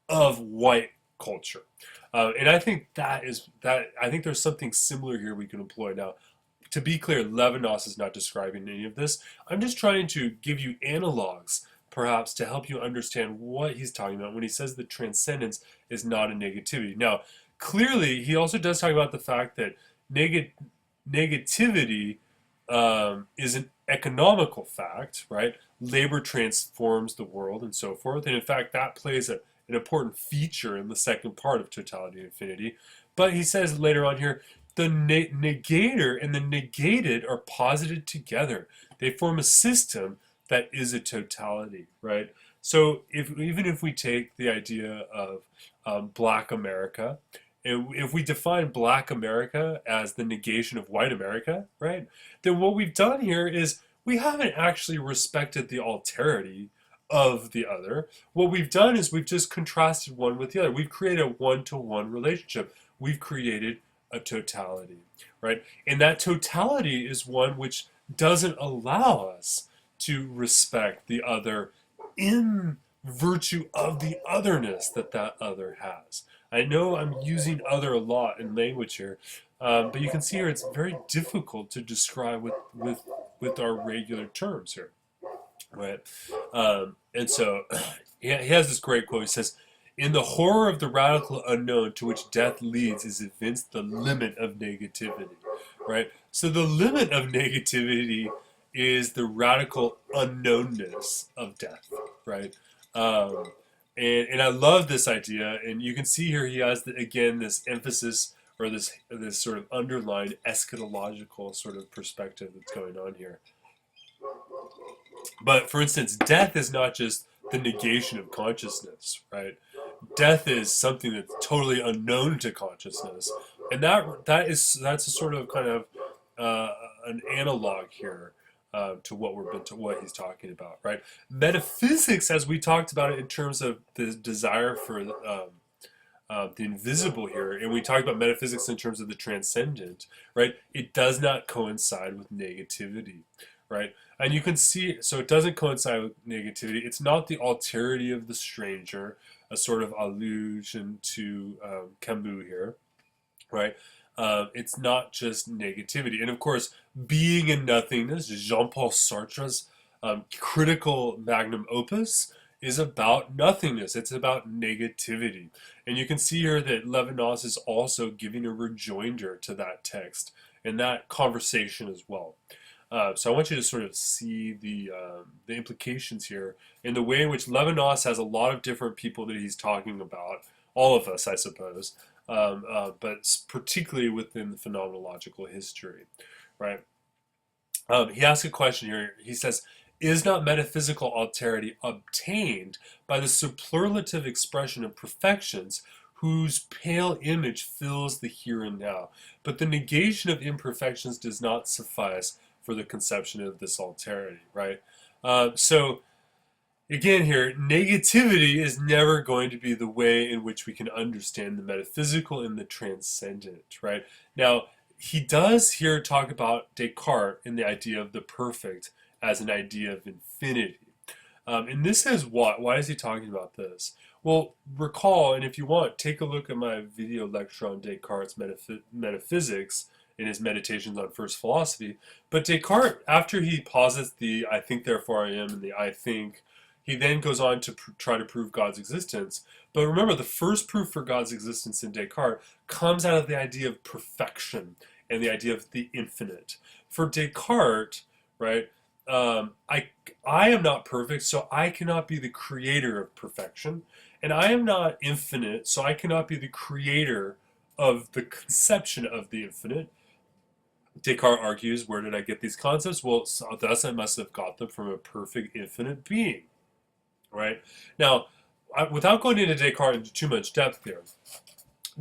of white culture. And I think I think there's something similar here we can employ. Now, to be clear, Levinas is not describing any of this. I'm just trying to give you analogs, perhaps, to help you understand what he's talking about when he says that transcendence is not a negativity. Now, clearly, he also does talk about the fact that negativity is an economical fact, right? Labor transforms the world and so forth. And in fact, that plays an important feature in the second part of Totality of Infinity. But he says later on here, the negator and the negated are posited together. They form a system that is a totality, right? So even if we take the idea of Black America, if we define Black America as the negation of white America, right, then what we've done here is we haven't actually respected the alterity of the other. What we've done is we've just contrasted one with the other. We've created a one-to-one relationship. We've created a totality, right? And that totality is one which doesn't allow us to respect the other in virtue of the otherness that that other has. I know I'm using other a lot in language here, but you can see here it's very difficult to describe with our regular terms here, right? And so he has this great quote. He says, "In the horror of the radical unknown to which death leads is evinced the limit of negativity," right? So the limit of negativity is the radical unknownness of death, right? And I love this idea, and you can see here he has again this emphasis or this sort of underlined eschatological sort of perspective that's going on here. But for instance, death is not just the negation of consciousness, right? Death is something that's totally unknown to consciousness, and that's a sort of kind of an analog here to what he's talking about, right? Metaphysics, as we talked about it in terms of the desire for the invisible here, and we talked about metaphysics in terms of the transcendent, right? It does not coincide with negativity, right? And you can see, so it doesn't coincide with negativity. It's not the alterity of the stranger, a sort of allusion to Camus here, right? It's not just negativity. And of course, being and nothingness, Jean-Paul Sartre's critical magnum opus, is about nothingness. It's about negativity. And you can see here that Levinas is also giving a rejoinder to that text and that conversation as well. So I want you to sort of see the implications here in the way in which Levinas has a lot of different people that he's talking about, all of us, I suppose, but particularly within the phenomenological history, right? He asks a question here. He says, "Is not metaphysical alterity obtained by the superlative expression of perfections whose pale image fills the here and now? But the negation of imperfections does not suffice for the conception of this alterity," right? So again here, negativity is never going to be the way in which we can understand the metaphysical and the transcendent, right? Now, he does here talk about Descartes and the idea of the perfect as an idea of infinity. And this is what? Why is he talking about this? Well, recall, and if you want, take a look at my video lecture on Descartes' metaphysics in his Meditations on First Philosophy. But Descartes, after he posits the "I think, therefore I am" and the "I think," he then goes on to try to prove God's existence. But remember, the first proof for God's existence in Descartes comes out of the idea of perfection and the idea of the infinite. For Descartes, right, I am not perfect, so I cannot be the creator of perfection. And I am not infinite, so I cannot be the creator of the conception of the infinite. Descartes argues, where did I get these concepts? Well, so thus I must have got them from a perfect infinite being, right? Now, without going into Descartes into too much depth here,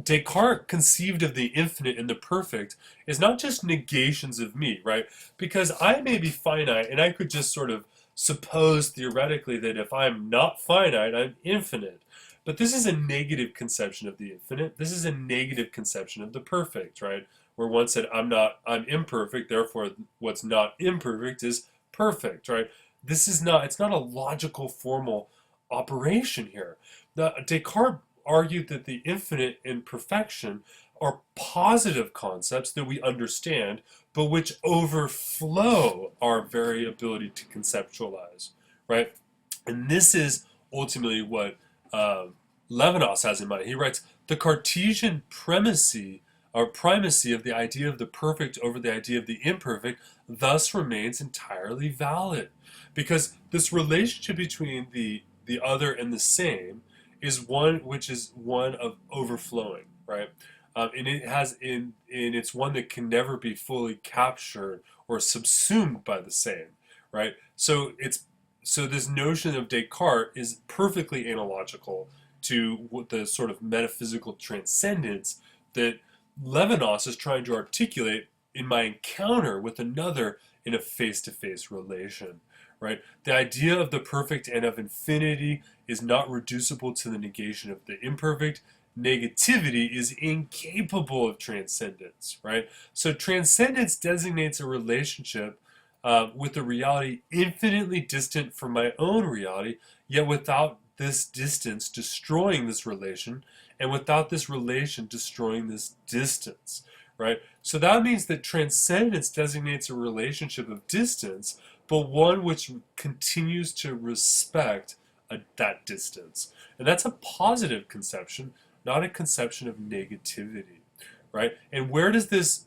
Descartes conceived of the infinite and the perfect as not just negations of me, right? Because I may be finite and I could just sort of suppose theoretically that if I'm not finite, I'm infinite. But this is a negative conception of the infinite. This is a negative conception of the perfect, right? Where one said, I'm imperfect, therefore what's not imperfect is perfect, right? It's not a logical, formal operation here. Now, Descartes argued that the infinite and perfection are positive concepts that we understand, but which overflow our very ability to conceptualize, right? And this is ultimately what Levinas has in mind. He writes, the Cartesian primacy or primacy of the idea of the perfect over the idea of the imperfect thus remains entirely valid. Because this relationship between the other and the same is one which is one of overflowing, right? And it's one that can never be fully captured or subsumed by the same, right? So this notion of Descartes is perfectly analogical to the sort of metaphysical transcendence that Levinas is trying to articulate in my encounter with another in a face-to-face relation, right? The idea of the perfect and of infinity is not reducible to the negation of the imperfect. Negativity is incapable of transcendence, right? So transcendence designates a relationship with a reality infinitely distant from my own reality, yet without this distance destroying this relation, and without this relation destroying this distance, right? So that means that transcendence designates a relationship of distance, but one which continues to respect that distance. And that's a positive conception, not a conception of negativity, right? And where does this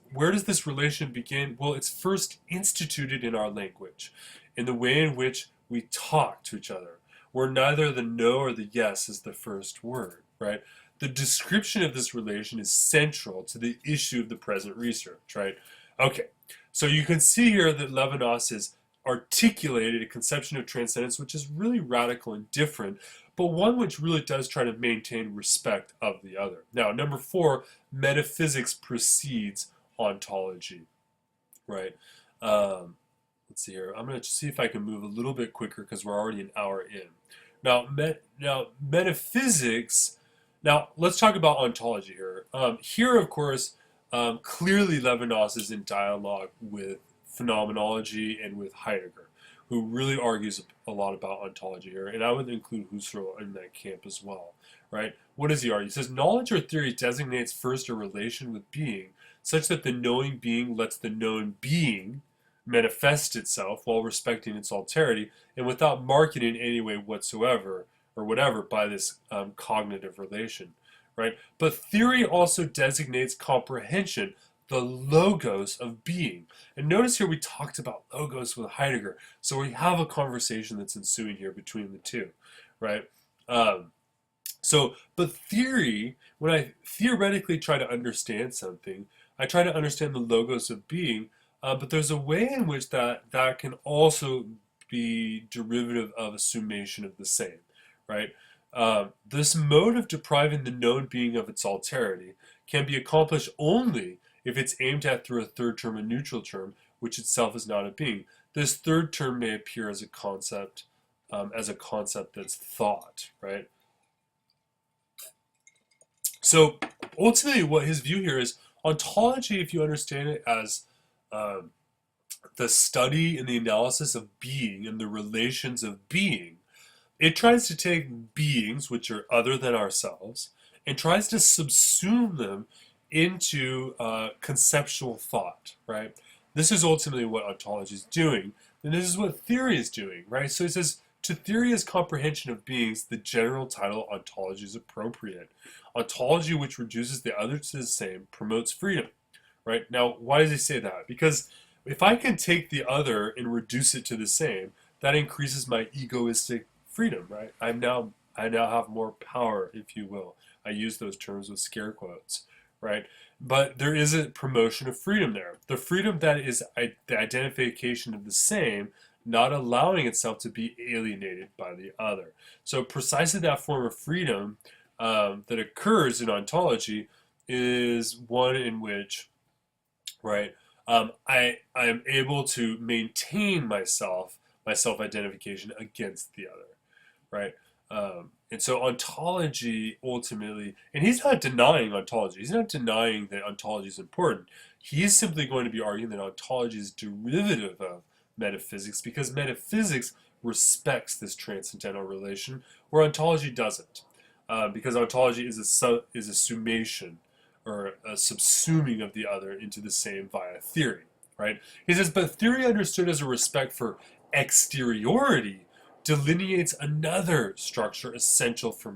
relation begin? Well, it's first instituted in our language, in the way in which we talk to each other, where neither the no or the yes is the first word, right? The description of this relation is central to the issue of the present research, right? Okay, so you can see here that Levinas has articulated a conception of transcendence which is really radical and different, but one which really does try to maintain respect of the other. Now, number 4, metaphysics precedes ontology, right? Let's see here. I'm going to see if I can move a little bit quicker because we're already an hour in. Now, metaphysics. Now, let's talk about ontology here. Here, of course, clearly Levinas is in dialogue with phenomenology and with Heidegger, who really argues a lot about ontology here, and I would include Husserl in that camp as well, right? What does he argue? He says, knowledge or theory designates first a relation with being, such that the knowing being lets the known being manifest itself while respecting its alterity, and without marking it in any way whatsoever, or whatever, by this cognitive relation, right? But theory also designates comprehension, the logos of being. And notice here we talked about logos with Heidegger. So we have a conversation that's ensuing here between the two, right? But theory, when I theoretically try to understand something, I try to understand the logos of being, but there's a way in which that can also be derivative of a summation of the same, right? This mode of depriving the known being of its alterity can be accomplished only if it's aimed at through a third term, a neutral term, which itself is not a being. This third term may appear as a concept that's thought, right? So ultimately, what his view here is ontology, if you understand it as the study and the analysis of being and the relations of being, it tries to take beings which are other than ourselves and tries to subsume them into conceptual thought, right? This is ultimately what ontology is doing, and this is what theory is doing, right? So he says, to theory as comprehension of beings, the general title ontology is appropriate. Ontology, which reduces the other to the same, promotes freedom, right? Now, why does he say that? Because if I can take the other and reduce it to the same, that increases my egoistic freedom, right? I now have more power, if you will. I use those terms with scare quotes, right? But there is a promotion of freedom there. The freedom that is the identification of the same, not allowing itself to be alienated by the other. So precisely that form of freedom that occurs in ontology is one in which, right, I am able to maintain myself my self-identification against the other, right? And so ontology ultimately, and he's not denying ontology. He's not denying that ontology is important. He is simply going to be arguing that ontology is derivative of metaphysics because metaphysics respects this transcendental relation, where ontology doesn't. Because ontology is a summation or a subsuming of the other into the same via theory, right? He says, but theory understood as a respect for exteriority delineates another structure essential for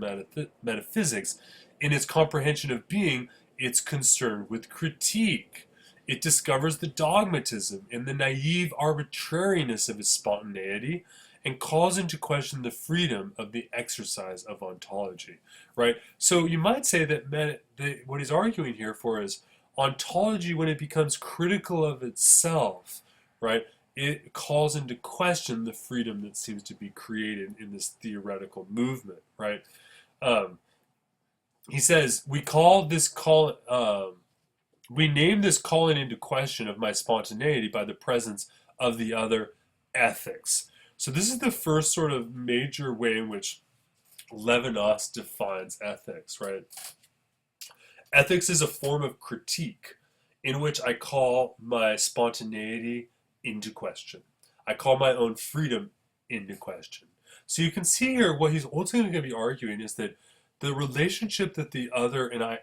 metaphysics. In its comprehension of being, it's concerned with critique. It discovers the dogmatism and the naive arbitrariness of its spontaneity and calls into question the freedom of the exercise of ontology, right? So you might say that what he's arguing here for is ontology, when it becomes critical of itself, right? It calls into question the freedom that seems to be created in this theoretical movement, right? He says, we name this calling into question of my spontaneity by the presence of the other ethics. So this is the first sort of major way in which Levinas defines ethics, right? Ethics is a form of critique in which I call my spontaneity into question. I call my own freedom into question. So you can see here what he's ultimately going to be arguing is that the relationship that the other and I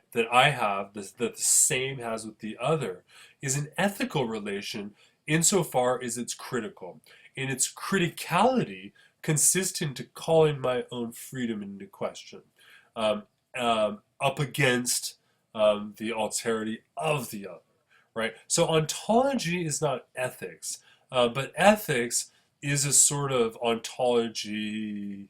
have, that the same has with the other, is an ethical relation insofar as it's critical. And its criticality consists into calling my own freedom into question, up against the alterity of the other. Right? So ontology is not ethics, but ethics is a sort of ontology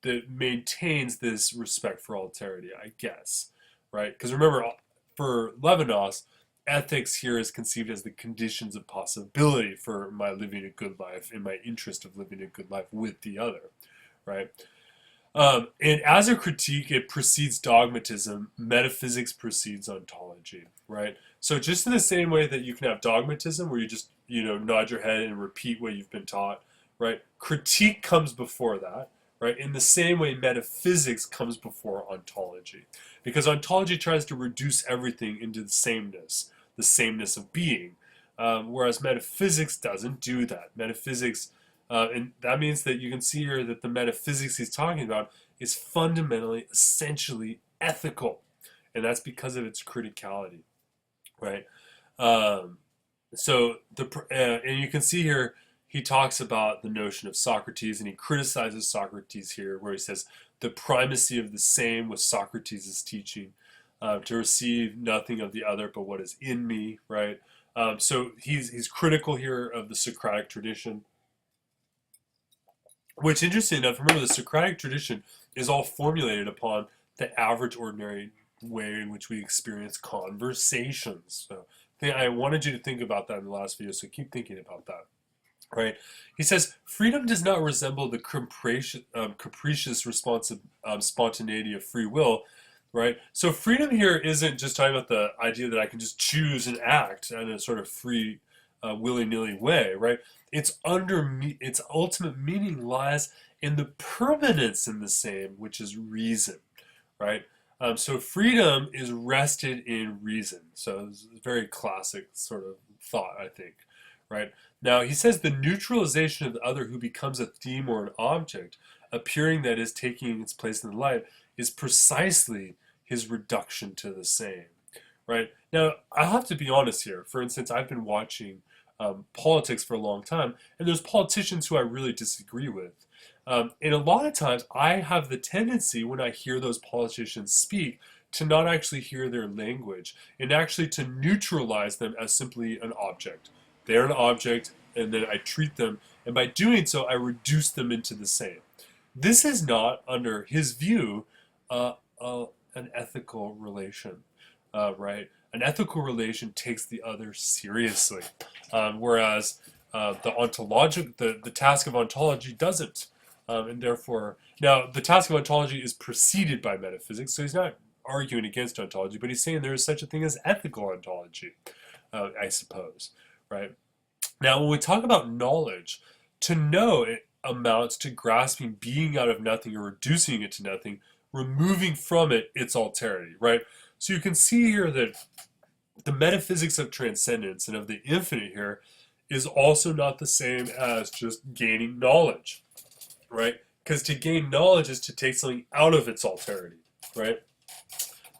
that maintains this respect for alterity, I guess, right? Because remember, for Levinas, ethics here is conceived as the conditions of possibility for my living a good life and my interest of living a good life with the other, right? And as a critique, it precedes dogmatism. Metaphysics precedes ontology, right? So just in the same way that you can have dogmatism, where you just nod your head and repeat what you've been taught, right? Critique comes before that, right? In the same way, metaphysics comes before ontology, because ontology tries to reduce everything into the sameness of being, whereas metaphysics doesn't do that. Metaphysics. And that means that you can see here that the metaphysics he's talking about is fundamentally, essentially ethical. And that's because of its criticality, right? And you can see here, he talks about the notion of Socrates, and he criticizes Socrates here, where he says the primacy of the same was Socrates' teaching, to receive nothing of the other but what is in me, right? So he's critical here of the Socratic tradition. Which, interesting enough, remember the Socratic tradition is all formulated upon the average, ordinary way in which we experience conversations. So I wanted you to think about that in the last video, so keep thinking about that. Right? He says, freedom does not resemble the capricious responsive spontaneity of free will. Right? So freedom here isn't just talking about the idea that I can just choose and act in a sort of free, willy-nilly way, right? Its ultimate meaning lies in the permanence in the same, which is reason, right? So freedom is rested in reason. So it's a very classic sort of thought, I think, right? Now, he says the neutralization of the other who becomes a theme or an object, appearing that is taking its place in the life, is precisely his reduction to the same, right? Now, I have to be honest here. For instance, I've been watching politics for a long time, and there's politicians who I really disagree with. And a lot of times, I have the tendency, when I hear those politicians speak, to not actually hear their language, and actually to neutralize them as simply an object. They're an object, and then I treat them, and by doing so, I reduce them into the same. This is not, under his view, an ethical relation, right? An ethical relation takes the other seriously, whereas the task of ontology doesn't, and therefore, now the task of ontology is preceded by metaphysics, so he's not arguing against ontology, but he's saying there is such a thing as ethical ontology, I suppose, right? Now, when we talk about knowledge, to know it amounts to grasping being out of nothing or reducing it to nothing, removing from it its alterity, right? So you can see here that the metaphysics of transcendence and of the infinite here is also not the same as just gaining knowledge, right? Because to gain knowledge is to take something out of its alterity, right?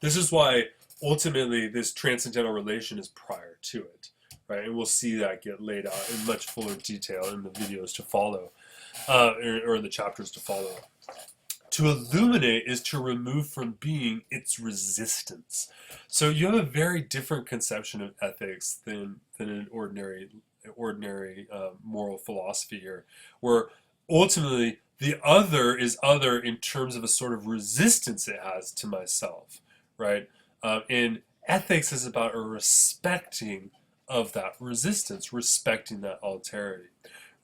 This is why ultimately this transcendental relation is prior to it, right? And we'll see that get laid out in much fuller detail in the videos to follow, or in the chapters to follow. To illuminate is to remove from being its resistance. So you have a very different conception of ethics than an ordinary moral philosophy here, where ultimately the other is other in terms of a sort of resistance it has to myself, right? And ethics is about a respecting of that resistance, respecting that alterity,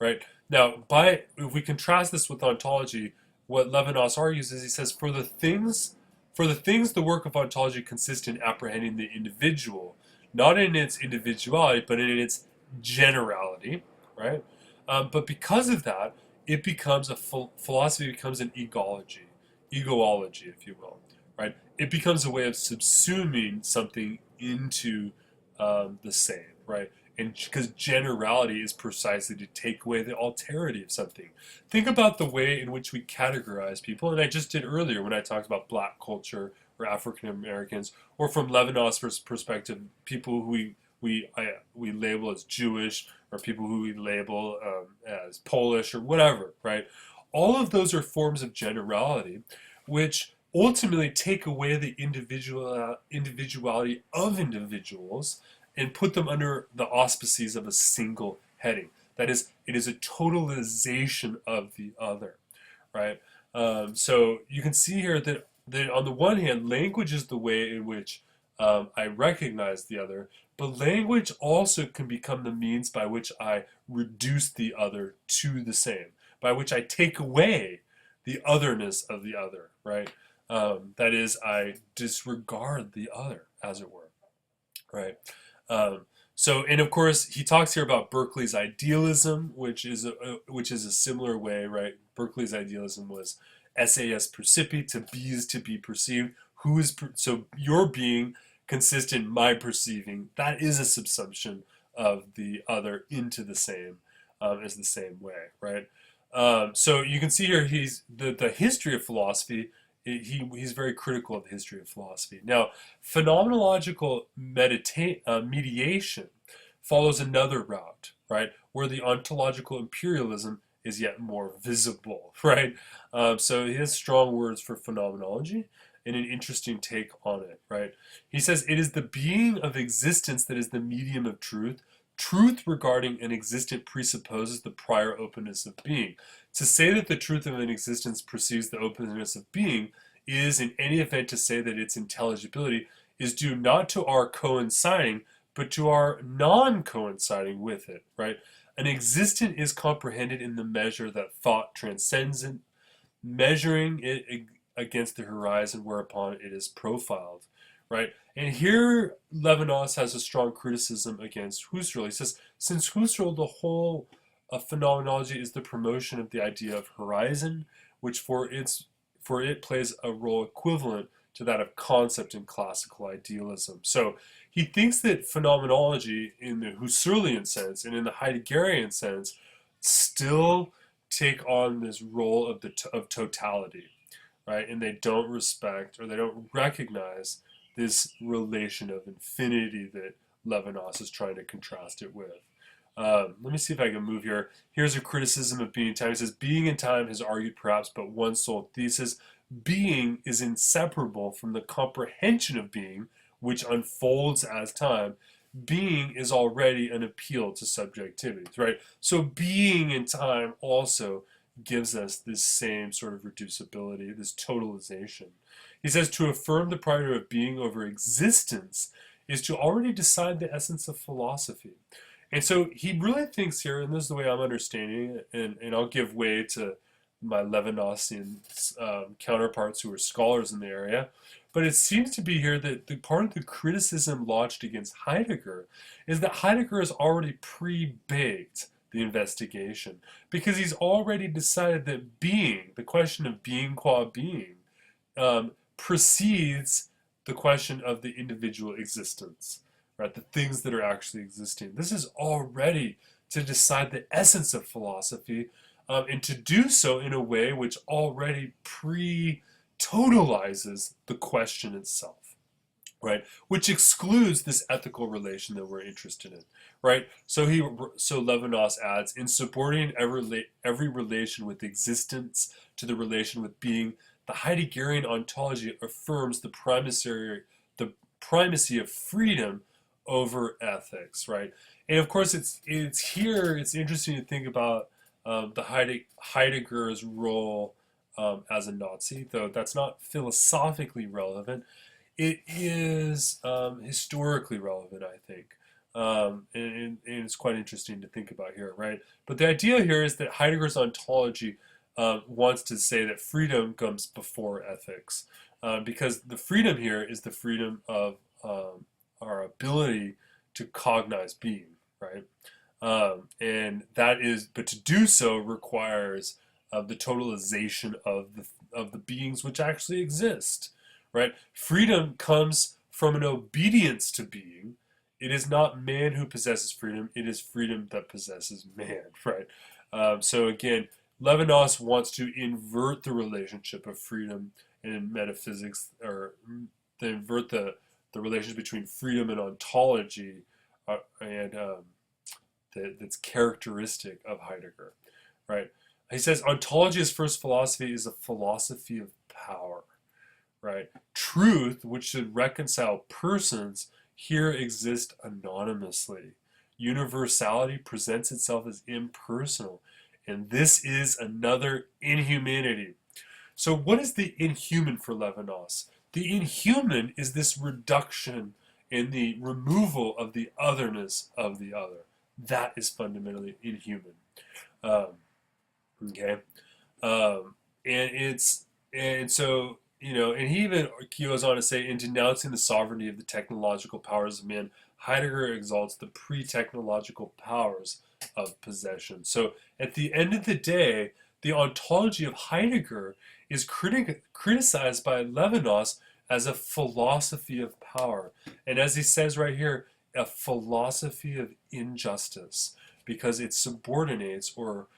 right? Now, if we contrast this with ontology, what Levinas argues is he says, for the things, the work of ontology consists in apprehending the individual, not in its individuality, but in its generality, right? But because of that, it becomes philosophy becomes an egoology, if you will, right? It becomes a way of subsuming something into the same, right? And because generality is precisely to take away the alterity of something. Think about the way in which we categorize people, and I just did earlier when I talked about black culture or African Americans, or from Levinas' perspective, people who we label as Jewish, or people who we label as Polish or whatever, right? All of those are forms of generality, which ultimately take away the individuality of individuals and put them under the auspices of a single heading. That is, it is a totalization of the other, right? So you can see here that on the one hand, language is the way in which I recognize the other, but language also can become the means by which I reduce the other to the same, by which I take away the otherness of the other, right? That is, I disregard the other, as it were, right? And of course, he talks here about Berkeley's idealism, which is a similar way, right? Berkeley's idealism was SAS percipi, to be is to be perceived. So your being consists in my perceiving. That is a subsumption of the other into the same, as the same way, right? So you can see here the history of philosophy. He's very critical of the history of philosophy. Now, phenomenological mediation follows another route, right, where the ontological imperialism is yet more visible, right? So he has strong words for phenomenology and an interesting take on it, right? He says, it is the being of existence that is the medium of truth. Truth regarding an existent presupposes the prior openness of being. To say that the truth of an existence precedes the openness of being is, in any event, to say that its intelligibility is due not to our coinciding, but to our non-coinciding with it, right? An existent is comprehended in the measure that thought transcends it, measuring it against the horizon whereupon it is profiled, right? And here Levinas has a strong criticism against Husserl. He says, since Husserl, the whole of phenomenology is the promotion of the idea of horizon, which for it plays a role equivalent to that of concept in classical idealism. So he thinks that phenomenology in the Husserlian sense and in the Heideggerian sense still take on this role of totality, right? And they don't respect or they don't recognize this relation of infinity that Levinas is trying to contrast it with. Let me see if I can move here. Here's a criticism of being and time. He says, being and time has argued perhaps but one sole thesis. Being is inseparable from the comprehension of being, which unfolds as time. Being is already an appeal to subjectivity, right? So being and time also gives us this same sort of reducibility, this totalization. He says, to affirm the priority of being over existence is to already decide the essence of philosophy. And so he really thinks here, and this is the way I'm understanding it, and I'll give way to my Levinasian counterparts who are scholars in the area, But it seems to be here that the part of the criticism lodged against Heidegger is that Heidegger has already pre-baked the investigation because he's already decided that being, the question of being qua being, precedes the question of the individual existence, right? The things that are actually existing. This is already to decide the essence of philosophy, and to do so in a way which already pre-totalizes the question itself, right? Which excludes this ethical relation that we're interested in, right? So Levinas adds, in subordinating every relation with existence to the relation with being, the Heideggerian ontology affirms the primacy of freedom over ethics, right? And of course, it's interesting to think about Heidegger's role as a Nazi, though that's not philosophically relevant. It is historically relevant, I think. And it's quite interesting to think about here, right? But the idea here is that Heidegger's ontology wants to say that freedom comes before ethics, because the freedom here is the freedom of our ability to cognize being, right? And that is, but to do so requires the totalization of the beings which actually exist, right? Freedom comes from an obedience to being. It is not man who possesses freedom; it is freedom that possesses man, right? So again, Levinas wants to invert the relationship of freedom and metaphysics, or to invert the relationship between freedom and ontology, and that's characteristic of Heidegger, right? He says ontology as first philosophy is a philosophy of power, right? Truth, which should reconcile persons, here exists anonymously. Universality presents itself as impersonal, and this is another inhumanity. So what is the inhuman for Levinas? The inhuman is this reduction in the removal of the otherness of the other. That is fundamentally inhuman. Okay, and so and he even goes on to say, in denouncing the sovereignty of the technological powers of man, Heidegger exalts the pre-technological powers of possession. So at the end of the day, the ontology of Heidegger is criticized by Levinas as a philosophy of power, and as he says right here, a philosophy of injustice, because it subordinates or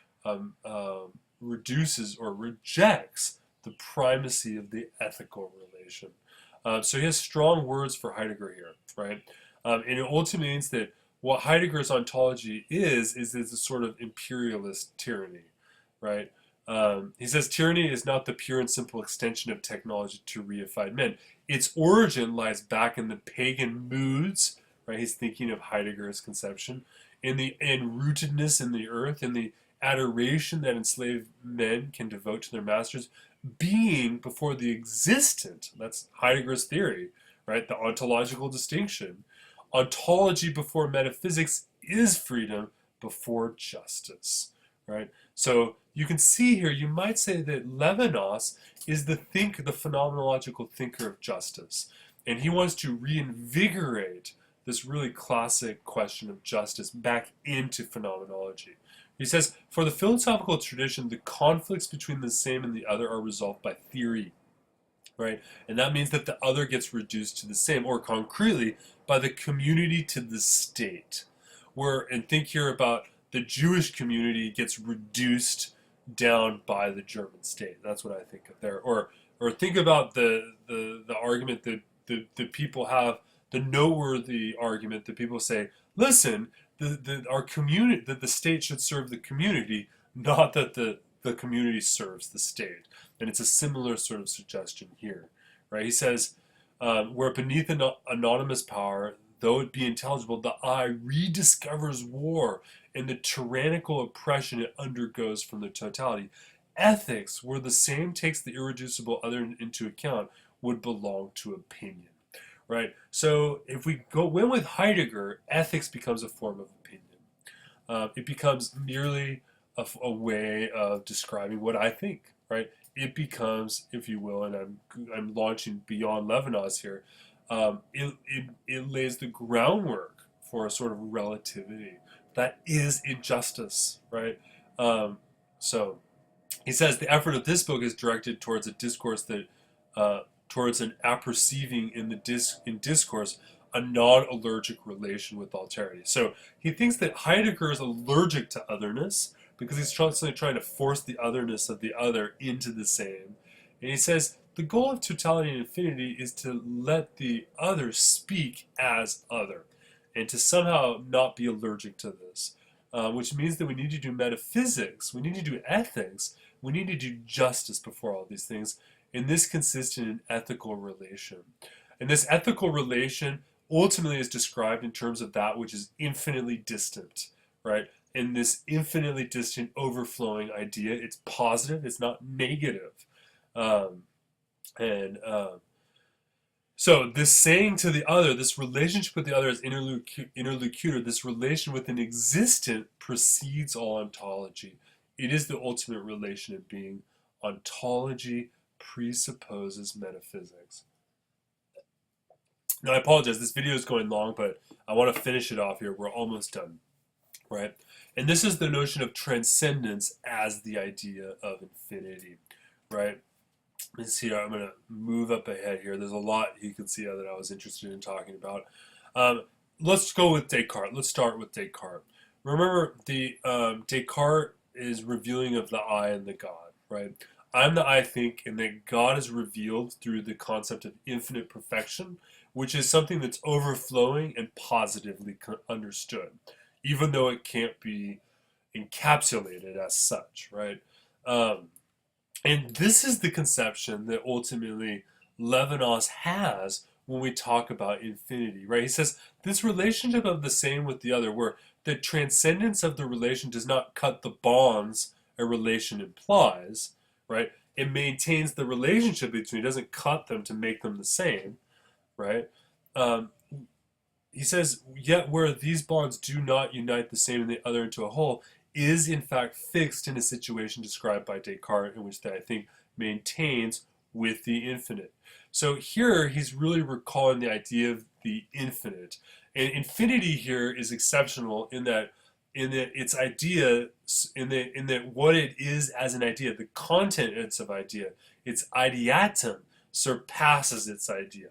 reduces or rejects the primacy of the ethical relation. So he has strong words for Heidegger here, right? And it ultimately means that what Heidegger's ontology is a sort of imperialist tyranny, right? He says tyranny is not the pure and simple extension of technology to reified men. Its origin lies back in the pagan moods, right? He's thinking of Heidegger's conception, in the enrootedness in the earth, in the adoration that enslaved men can devote to their masters, being before the existent. That's Heidegger's theory, right? The ontological distinction. Ontology before metaphysics is freedom before justice, right? So you can see here, you might say that Levinas is the phenomenological thinker of justice, and he wants to reinvigorate this really classic question of justice back into phenomenology. He says, for the philosophical tradition, the conflicts between the same and the other are resolved by theory, right? And that means that the other gets reduced to the same, or concretely, by the community to the state. And think here about the Jewish community gets reduced down by the German state. That's what I think of there. Or think about the argument that the people have, the noteworthy argument that people say, listen, our community, that the state should serve the community, not that the community serves the state. And it's a similar sort of suggestion here, right? He says, where beneath an anonymous power, though it be intelligible, the eye rediscovers war and the tyrannical oppression it undergoes from the totality. Ethics, where the same takes the irreducible other into account, would belong to opinion, right? So if we go in with Heidegger, ethics becomes a form of opinion. It becomes merely a way of describing what I think, right? It becomes, if you will, and I'm launching beyond Levinas here. It lays the groundwork for a sort of relativity that is injustice, right? Um, so he says the effort of this book is directed towards a discourse that, towards an apperceiving in in discourse a non-allergic relation with alterity. So he thinks that Heidegger is allergic to otherness because he's constantly trying to force the otherness of the other into the same. And he says the goal of totality and infinity is to let the other speak as other and to somehow not be allergic to this, which means that we need to do metaphysics, we need to do ethics, we need to do justice before all these things, and this consists in an ethical relation. And this ethical relation ultimately is described in terms of that which is infinitely distant, right? And this infinitely distant overflowing idea, it's positive, it's not negative. Um, and So this saying to the other, this relationship with the other as interlocutor, this relation with an existent precedes all ontology. It is the ultimate relation of being. Ontology presupposes metaphysics. Now I apologize, this video is going long, but I want to finish it off here. We're almost done, right? And this is the notion of transcendence as the idea of infinity, right? Let's see, I'm going to move up ahead here. There's a lot you can see that I was interested in talking about. Let's go with Descartes. Let's start with Descartes. Remember, Descartes is revealing of the I and the God, right? I'm the I think, and that God is revealed through the concept of infinite perfection, which is something that's overflowing and positively understood, even though it can't be encapsulated as such, right? And this is the conception that ultimately Levinas has when we talk about infinity, right? He says this relationship of the same with the other, where the transcendence of the relation does not cut the bonds a relation implies, right? It maintains the relationship between, it doesn't cut them to make them the same, right? Um, he says, yet where these bonds do not unite the same and the other into a whole, is in fact fixed in a situation described by Descartes, in which that I think maintains with the infinite. So here he's really recalling the idea of the infinite. And infinity here is exceptional in that its idea, in that what it is as an idea, the content of idea, its ideatum surpasses its idea,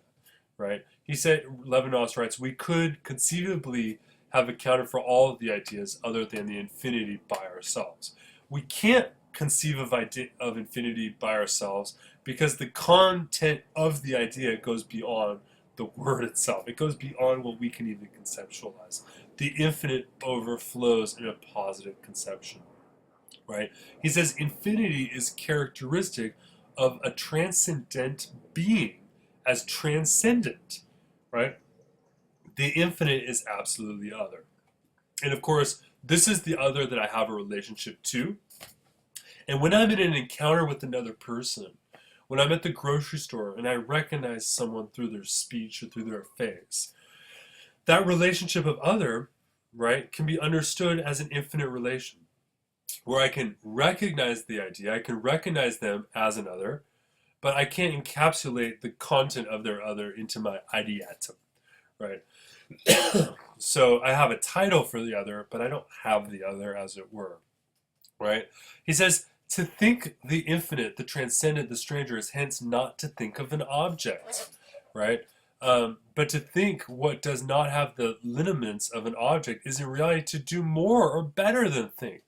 right? He said, Levinas writes, we could conceivably have accounted for all of the ideas other than the infinity by ourselves. We can't conceive of infinity by ourselves because the content of the idea goes beyond the word itself. It goes beyond what we can even conceptualize. The infinite overflows in a positive conception, right? He says infinity is characteristic of a transcendent being as transcendent, right? The infinite is absolutely other. And of course, this is the other that I have a relationship to. And when I'm in an encounter with another person, when I'm at the grocery store and I recognize someone through their speech or through their face, that relationship of other, right, can be understood as an infinite relation, where I can recognize the idea, I can recognize them as another, but I can't encapsulate the content of their other into my ideatum, right? So I have a title for the other, but I don't have the other, as it were, right? He says, to think the infinite, the transcendent, the stranger is hence not to think of an object, right? But to think what does not have the lineaments of an object is in reality to do more or better than think.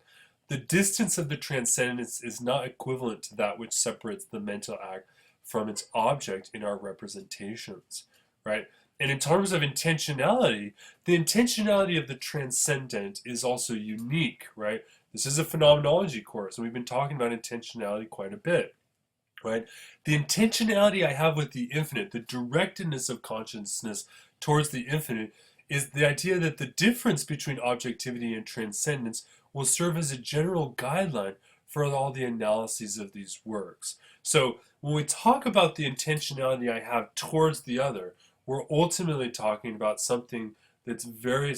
The distance of the transcendence is not equivalent to that which separates the mental act from its object in our representations, right? And in terms of intentionality, the intentionality of the transcendent is also unique, right? This is a phenomenology course, and we've been talking about intentionality quite a bit, right? The intentionality I have with the infinite, the directedness of consciousness towards the infinite, is the idea that the difference between objectivity and transcendence will serve as a general guideline for all the analyses of these works. So when we talk about the intentionality I have towards the other, we're ultimately talking about something that's very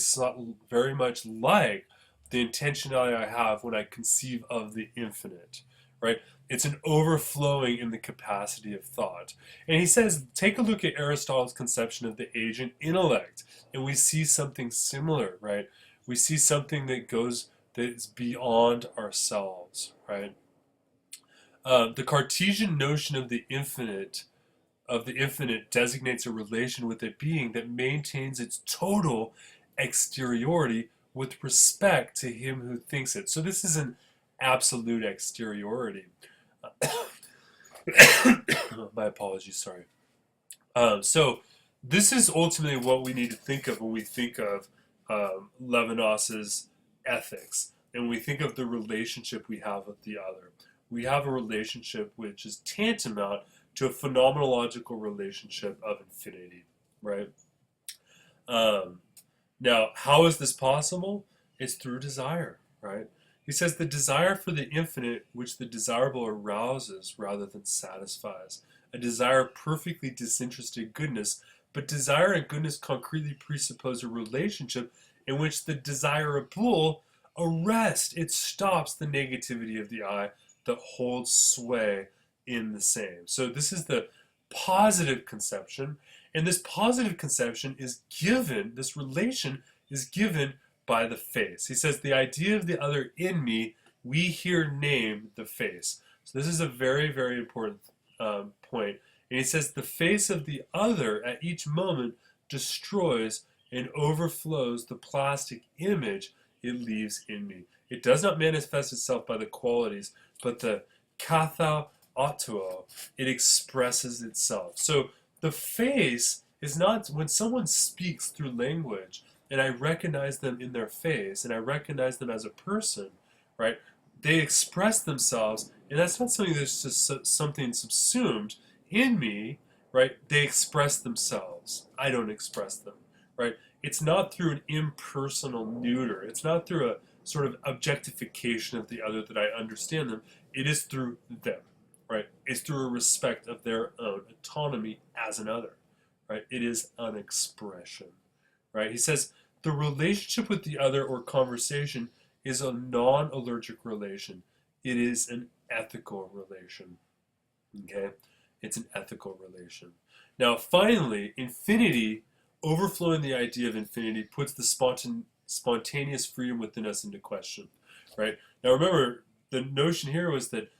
much like the intentionality I have when I conceive of the infinite, right? It's an overflowing in the capacity of thought. And he says, take a look at Aristotle's conception of the agent intellect, and we see something similar, right? We see something that's beyond ourselves, right? The Cartesian notion of the infinite designates a relation with a being that maintains its total exteriority with respect to him who thinks it. So this is an absolute exteriority. My apologies, sorry. So this is ultimately what we need to think of when we think of Levinas's ethics, and we think of the relationship we have with the other. We have a relationship which is tantamount to a phenomenological relationship of infinity, right? Now, how is this possible? It's through desire, right? He says the desire for the infinite, which the desirable arouses rather than satisfies. A desire of perfectly disinterested goodness, but desire and goodness concretely presuppose a relationship in which the desirable arrests, it stops the negativity of the I that holds sway in the same. So this is the positive conception, and this positive conception is given, this relation is given by the face. He says, the idea of the other in me, we here name the face. So this is a very, very important point. And he says, the face of the other at each moment destroys and overflows the plastic image it leaves in me. It does not manifest itself by the qualities, but the kathao autuo, it expresses itself. So the face is not, when someone speaks through language, and I recognize them in their face, and I recognize them as a person, right? They express themselves, and that's not something that's just something subsumed in me, right? They express themselves. I don't express them, right? It's not through an impersonal neuter. It's not through a sort of objectification of the other that I understand them. It is through them, right? It's through a respect of their own autonomy as an other, right? It is an expression, right? He says, the relationship with the other or conversation is a non-allergic relation. It is an ethical relation, okay? It's an ethical relation. Now, finally, infinity, overflowing the idea of infinity, puts the spontaneous freedom within us into question, right? Now, remember, the notion here was that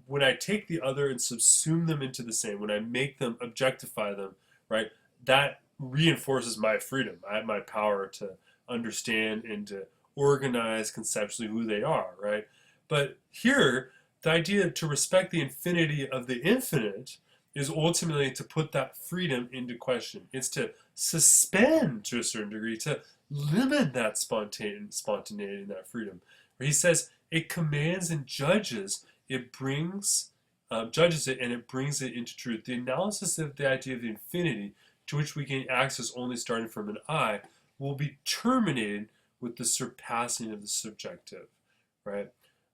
when I take the other and subsume them into the same, when I make them, objectify them, right, that reinforces my freedom. I have my power to understand and to organize conceptually who they are, right? But here, the idea to respect the infinity of the infinite is ultimately to put that freedom into question. It's to suspend, to a certain degree, to limit that spontaneity and that freedom. Where he says it commands and judges, it brings, judges it, and it brings it into truth. The analysis of the idea of the infinity, to which we gain access only starting from an I, will be terminated with the surpassing of the subjective, right?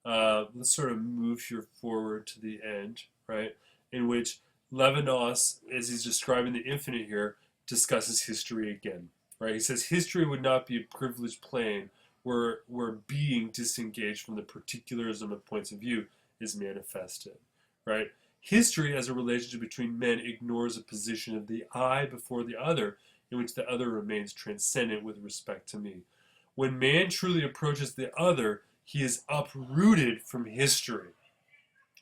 Let's sort of move here forward to the end, right? In which Levinas, as he's describing the infinite here, discusses history again, right? He says history would not be a privileged plane where being disengaged from the particularism of points of view is manifested, right? History as a relationship between men ignores a position of the I before the other in which the other remains transcendent with respect to me. When man truly approaches the other, he is uprooted from history,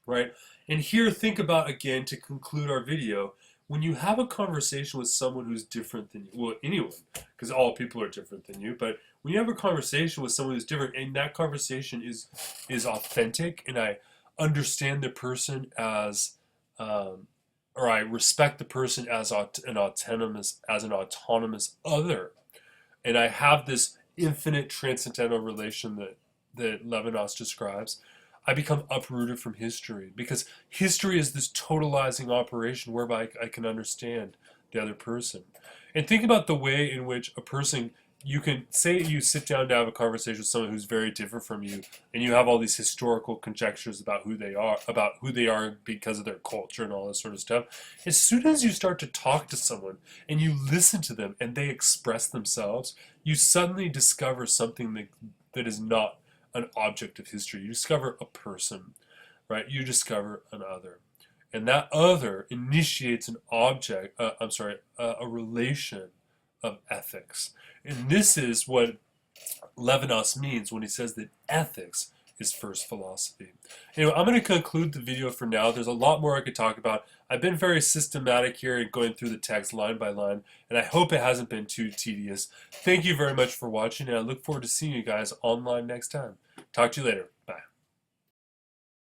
right? And here, think about, again, to conclude our video, when you have a conversation with someone who's different than you, well, anyone, because all people are different than you, but when you have a conversation with someone who's different, and that conversation is authentic, and I understand the person as, or I respect the person as an autonomous other, and I have this infinite transcendental relation that Levinas describes, I become uprooted from history, because history is this totalizing operation whereby I can understand the other person. And think about the way in which a person, you can say you sit down to have a conversation with someone who's very different from you, and you have all these historical conjectures about who they are because of their culture and all this sort of stuff. As soon as you start to talk to someone and you listen to them and they express themselves, you suddenly discover something that is not an object of history. You discover a person, right? You discover an other. And that other initiates an a relation of ethics. And this is what Levinas means when he says that ethics is first philosophy. Anyway, I'm going to conclude the video for now. There's a lot more I could talk about. I've been very systematic here in going through the text line by line, and I hope it hasn't been too tedious. Thank you very much for watching, and I look forward to seeing you guys online next time. Talk to you later.